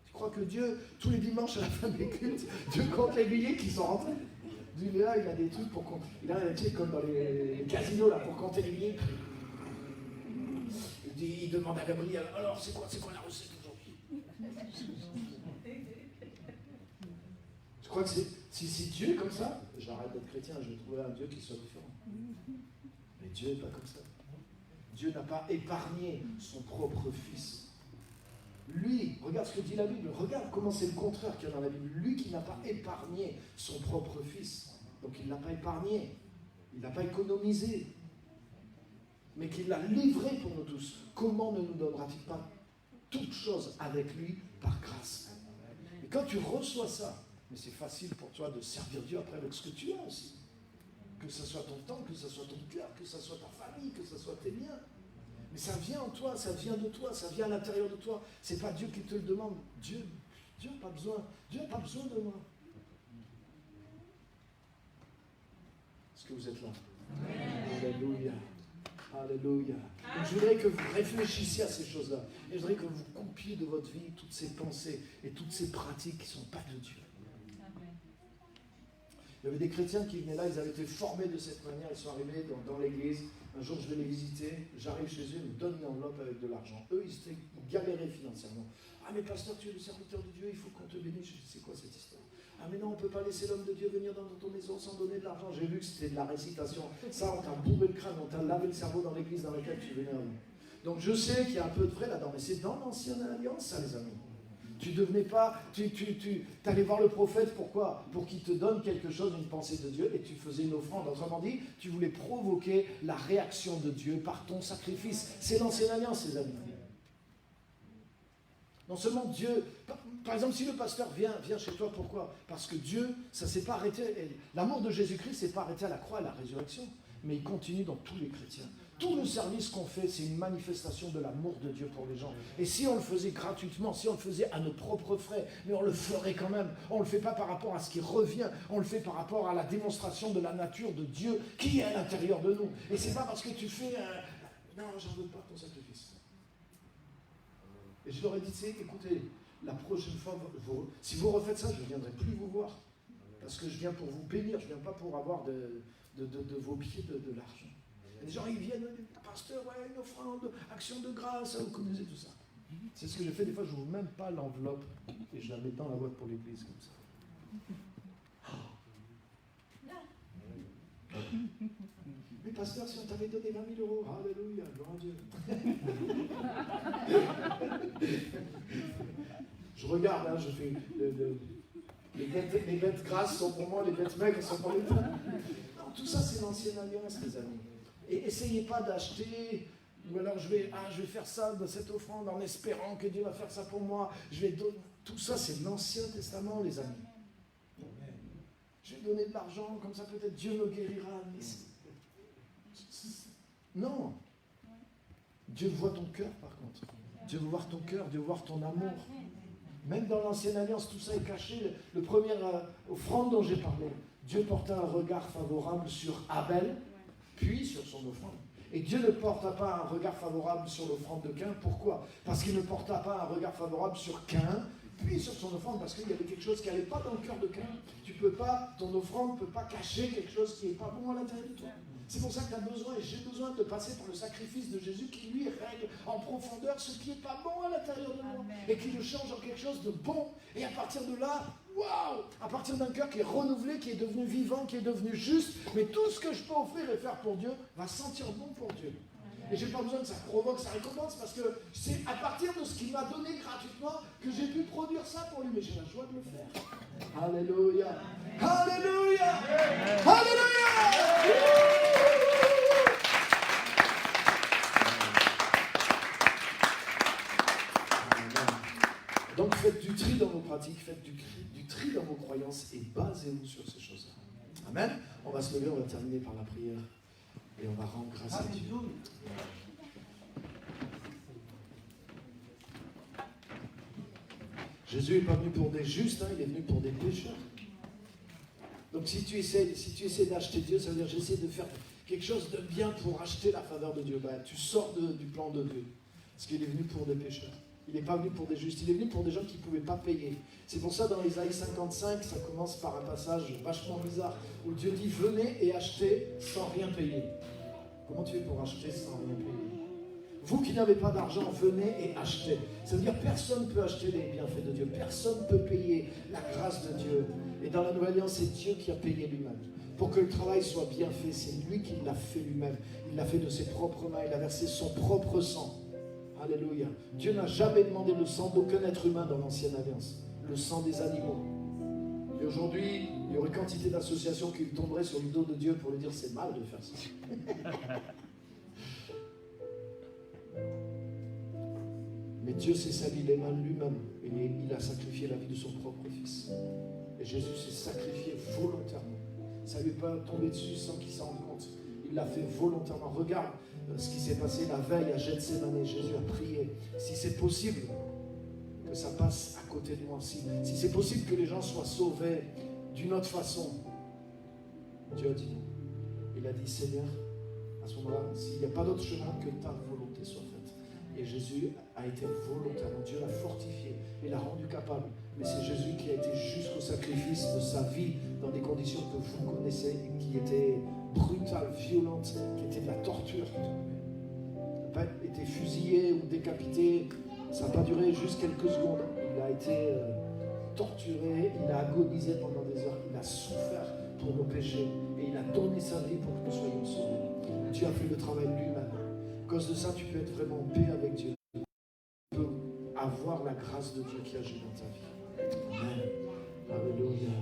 Tu crois que Dieu, tous les dimanches à la fin des cultes, Dieu compte les billets qui sont rentrés? Dieu là, il a des trucs pour compter. Il a des trucs comme dans les casinos là, pour compter les billets. Il demande à Gabriel, alors c'est quoi la recette aujourd'hui? Je crois que si Dieu est comme ça, j'arrête d'être chrétien, je vais trouver un Dieu qui soit différent. Mais Dieu n'est pas comme ça. Dieu n'a pas épargné son propre fils. Lui, regarde ce que dit la Bible, regarde comment c'est le contraire qu'il y a dans la Bible. Lui qui n'a pas épargné son propre fils, donc il ne l'a pas épargné, il ne l'a pas économisé, mais qu'il l'a livré pour nous tous. Comment ne nous donnera-t-il pas toutes choses avec lui par grâce? Et quand tu reçois ça, mais c'est facile pour toi de servir Dieu après avec ce que tu as aussi. Que ce soit ton temps, que ce soit ton cœur, que ce soit ta famille, que ce soit tes biens. Mais ça vient en toi, ça vient de toi, ça vient à l'intérieur de toi. C'est pas Dieu qui te le demande. Dieu n'a pas besoin. Dieu n'a pas besoin de moi. Est-ce que vous êtes là? Alléluia. Alléluia. Donc, je voudrais que vous réfléchissiez à ces choses-là. Et je voudrais que vous coupiez de votre vie toutes ces pensées et toutes ces pratiques qui ne sont pas de Dieu. Il y avait des chrétiens qui venaient là, ils avaient été formés de cette manière, ils sont arrivés dans l'église. Un jour, je vais les visiter, j'arrive chez eux, ils me donnent une enveloppe avec de l'argent. Eux, ils galéraient financièrement. Ah, mais pasteur, tu es le serviteur de Dieu, il faut qu'on te bénisse. Je dis, c'est quoi cette histoire? Ah, mais non, on ne peut pas laisser l'homme de Dieu venir dans ton maison sans donner de l'argent. J'ai vu que c'était de la récitation. Ça, on t'a bourré le crâne, on t'a lavé le cerveau dans l'église dans laquelle tu venais avant. Donc, je sais qu'il y a un peu de vrai là-dedans, mais c'est dans l'ancienne alliance, ça, les amis. Tu devenais pas, tu allais voir le prophète, pourquoi? Pour qu'il te donne quelque chose, une pensée de Dieu, et tu faisais une offrande. Autrement dit, tu voulais provoquer la réaction de Dieu par ton sacrifice. C'est l'ancienne alliance, les amis. Non seulement Dieu, par exemple, si le pasteur vient chez toi, pourquoi? Parce que Dieu, ça ne s'est pas arrêté, l'amour de Jésus-Christ ne s'est pas arrêté à la croix, à la résurrection, mais il continue dans tous les chrétiens. Tout le service qu'on fait, c'est une manifestation de l'amour de Dieu pour les gens. Et si on le faisait gratuitement, si on le faisait à nos propres frais, mais on le ferait quand même. On ne le fait pas par rapport à ce qui revient, on le fait par rapport à la démonstration de la nature de Dieu qui est à l'intérieur de nous. Et c'est pas parce que tu fais non, j'en veux pas ton sacrifice. Et je leur ai dit, écoutez, la prochaine fois, si vous refaites ça, je ne viendrai plus vous voir. Parce que je viens pour vous bénir, je ne viens pas pour avoir de vos pieds de l'argent. Les gens, ils viennent, pasteur, ouais, une offrande, action de grâce, vous connaissez tout ça. C'est ce que j'ai fait, des fois, je n'ouvre même pas l'enveloppe et je la mets dans la boîte pour l'église, comme ça. Mais pasteur, si on t'avait donné 20 000 €, alléluia, gloire à Dieu. Je regarde, hein, je fais les bêtes grasses sont pour moi, les bêtes maigres sont pour les femmes. Non, tout ça, c'est l'ancienne alliance, les amis. Et essayez pas d'acheter, ou alors je vais faire ça de cette offrande en espérant que Dieu va faire ça pour moi. Je vais donner. Tout ça, c'est l'Ancien Testament, les amis. Je vais donner de l'argent, comme ça peut-être Dieu me guérira. Non. Dieu voit ton cœur, par contre. Dieu veut voir ton cœur, Dieu veut voir ton amour. Même dans l'Ancienne Alliance, tout ça est caché. Le premier offrande dont j'ai parlé, Dieu porta un regard favorable sur Abel, puis sur son offrande. Et Dieu ne porta pas un regard favorable sur l'offrande de Caïn. Pourquoi? Parce qu'il ne porta pas un regard favorable sur Caïn, puis sur son offrande, parce qu'il y avait quelque chose qui n'allait pas dans le cœur de Caïn. Ton offrande ne peut pas cacher quelque chose qui n'est pas bon à l'intérieur de toi. C'est pour ça que tu as besoin, et j'ai besoin de passer par le sacrifice de Jésus qui lui règle en profondeur ce qui n'est pas bon à l'intérieur de moi. Amen. Et qui le change en quelque chose de bon. Et à partir de là, waouh! À partir d'un cœur qui est renouvelé, qui est devenu vivant, qui est devenu juste, mais tout ce que je peux offrir et faire pour Dieu va sentir bon pour Dieu. Et je n'ai pas besoin que ça provoque sa récompense parce que c'est à partir de ce qu'il m'a donné gratuitement que j'ai pu produire ça pour lui. Mais j'ai la joie de le faire. Alléluia! Alléluia! Alléluia! Donc faites du tri dans vos pratiques, faites du tri dans vos croyances et basez-vous sur ces choses-là. Amen. On va se lever, on va terminer par la prière et on va rendre grâce à Dieu. Jésus n'est pas venu pour des justes, il est venu pour des pécheurs. Donc si tu essaies d'acheter Dieu, ça veut dire j'essaie de faire quelque chose de bien pour acheter la faveur de Dieu. Tu sors du plan de Dieu. Parce qu'il est venu pour des pécheurs. Il n'est pas venu pour des justes, il est venu pour des gens qui ne pouvaient pas payer. C'est pour ça dans Isaïe 55, ça commence par un passage vachement bizarre, où Dieu dit « Venez et achetez sans rien payer ». Comment tu fais pour acheter sans rien payer? Vous qui n'avez pas d'argent, venez et achetez. Ça veut dire personne ne peut acheter les bienfaits de Dieu, personne ne peut payer la grâce de Dieu. Et dans la Nouvelle Alliance, c'est Dieu qui a payé lui-même. Pour que le travail soit bien fait, c'est lui qui l'a fait lui-même. Il l'a fait de ses propres mains, il a versé son propre sang. Alléluia. Dieu n'a jamais demandé le sang d'aucun être humain dans l'Ancienne Alliance. Le sang des animaux. Et aujourd'hui, il y aurait quantité d'associations qui tomberaient sur le dos de Dieu pour lui dire c'est mal de faire ça. Mais Dieu s'est sali les mains lui-même et il a sacrifié la vie de son propre fils. Et Jésus s'est sacrifié volontairement. Ça ne lui est pas tombé dessus sans qu'il s'en rende compte. Il l'a fait volontairement. Regarde ce qui s'est passé la veille à Gethsémane. Jésus a prié. Si c'est possible que ça passe à côté de moi, si c'est possible que les gens soient sauvés d'une autre façon, Dieu a dit non. il a dit, Seigneur, à ce moment-là, s'il n'y a pas d'autre chemin que ta volonté soit faite. Et Jésus a été volontaire. Dieu l'a fortifié et l'a rendu capable. Mais c'est Jésus qui a été jusqu'au sacrifice de sa vie dans des conditions que vous connaissez, qui étaient brutales, violentes, qui étaient de la torture. Il n'a pas été fusillé ou décapité. Ça n'a pas duré juste quelques secondes. Il a été torturé, il a agonisé pendant des heures, il a souffert pour nos péchés et il a donné sa vie pour que nous soyons sauvés. Dieu a fait le travail lui-même. À cause de ça, tu peux être vraiment en paix avec Dieu. Tu peux avoir la grâce de Dieu qui agit dans ta vie. Amen. Alléluia.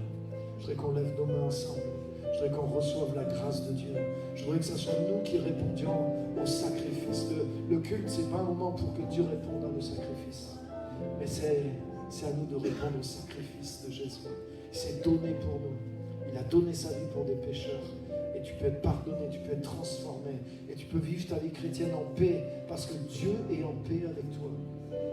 Je voudrais qu'on lève nos mains ensemble. Je voudrais qu'on reçoive la grâce de Dieu. Je voudrais que ce soit nous qui répondions au sacrifice. Le culte, ce n'est pas un moment pour que Dieu réponde à nos sacrifices. Mais c'est à nous de répondre au sacrifice de Jésus. Il s'est donné pour nous. Il a donné sa vie pour des pécheurs. Et tu peux être pardonné, tu peux être transformé. Et tu peux vivre ta vie chrétienne en paix. Parce que Dieu est en paix avec toi.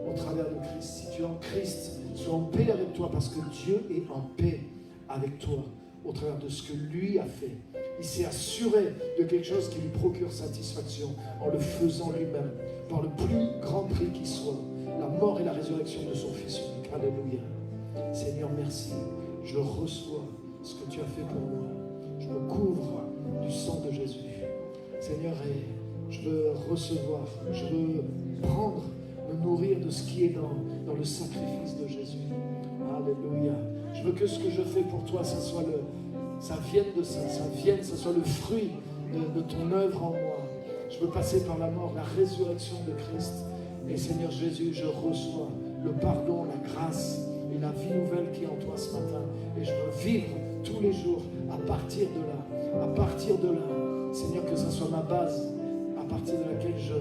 Au travers de Christ. Si tu es en Christ, sois en paix avec toi. Parce que Dieu est en paix avec toi. Au travers de ce que lui a fait. Il s'est assuré de quelque chose qui lui procure satisfaction. En le faisant lui-même. Par le plus grand prix qui soit. La mort et la résurrection de son Fils unique. Alléluia. Seigneur, merci. Je reçois ce que tu as fait pour moi. Je me couvre du sang de Jésus. Seigneur, et je veux recevoir, je veux prendre, me nourrir de ce qui est dans le sacrifice de Jésus. Alléluia. Je veux que ce que je fais pour toi, ça vienne de ça, ça soit le fruit de ton œuvre en moi. Je veux passer par la mort, la résurrection de Christ. Et Seigneur Jésus, je reçois le pardon, la grâce et la vie nouvelle qui est en toi ce matin. Et je veux vivre tous les jours à partir de là. À partir de là, Seigneur, que ce soit ma base, à partir de laquelle je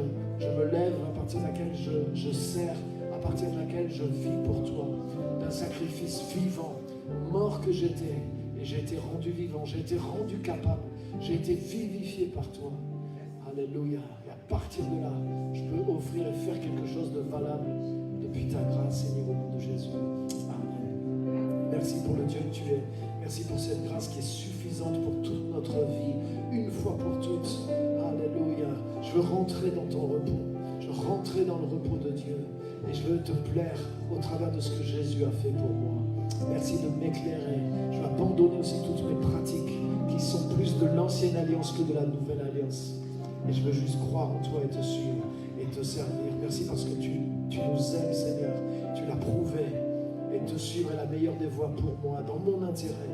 me lève, à partir de laquelle je sers, à partir de laquelle je vis pour toi. D'un sacrifice vivant, mort que j'étais, et j'ai été rendu vivant, j'ai été rendu capable, j'ai été vivifié par toi. Alléluia. Et à partir de là, je peux offrir et faire quelque chose de valable depuis ta grâce, Seigneur, au nom de Jésus. Amen. Merci pour le Dieu que tu es. Merci pour cette grâce qui est suffisante pour toute notre vie, une fois pour toutes. Alléluia. Je veux rentrer dans ton repos. Je veux rentrer dans le repos de Dieu. Et je veux te plaire au travers de ce que Jésus a fait pour moi. Merci de m'éclairer. Je veux abandonner aussi toutes mes pratiques qui sont plus de l'ancienne alliance que de la nouvelle alliance. Et je veux juste croire en toi et te suivre et te servir. Merci parce que tu nous aimes, Seigneur. Tu l'as prouvé. Et te suivre est la meilleure des voies pour moi, dans mon intérêt.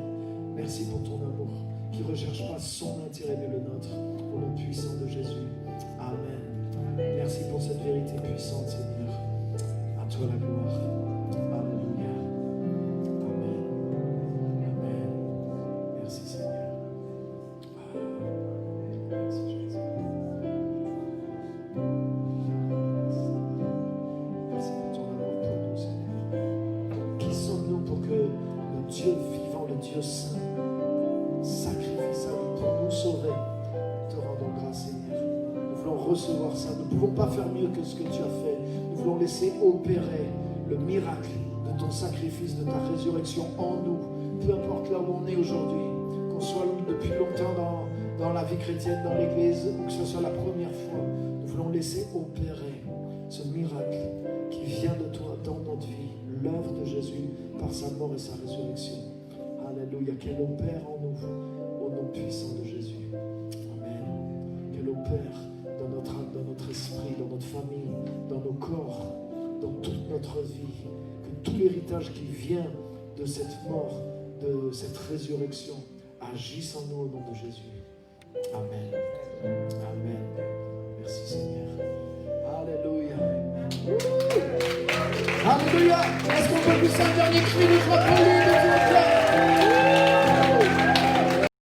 Merci pour ton amour, qui ne recherche pas son intérêt, mais le nôtre. Au nom puissant de Jésus. Amen. Merci pour cette vérité puissante, Seigneur. À toi la gloire. Alléluia. Amen. Amen. Merci, Seigneur. Merci, Jésus. Merci pour ton amour pour nous, Seigneur. Qui sommes-nous pour que le Dieu vivant, le Dieu saint, sacrifie sa vie pour nous sauver? Te rendons grâce, Seigneur. Nous voulons recevoir ça. Nous ne pouvons pas faire mieux que ce que tu as fait. Nous voulons laisser opérer le miracle de ton sacrifice, de ta résurrection en nous. Peu importe là où on est aujourd'hui, qu'on soit depuis longtemps dans la vie chrétienne, dans l'église, ou que ce soit la première fois, nous voulons laisser opérer ce miracle qui vient de toi dans notre vie, l'œuvre de Jésus par sa mort et sa résurrection. Alléluia, qu'elle opère en nous, au nom puissant de Jésus. Amen. Qu'elle opère dans notre âme, dans notre esprit, dans notre famille, dans nos corps, dans toute notre vie. Que tout l'héritage qui vient de cette mort, de cette résurrection, agisse en nous au nom de Jésus. Amen. Amen. Merci Seigneur. Alléluia. Alléluia. Est-ce qu'on peut lui faire un dernier cri de joie pour lui, de Dieu?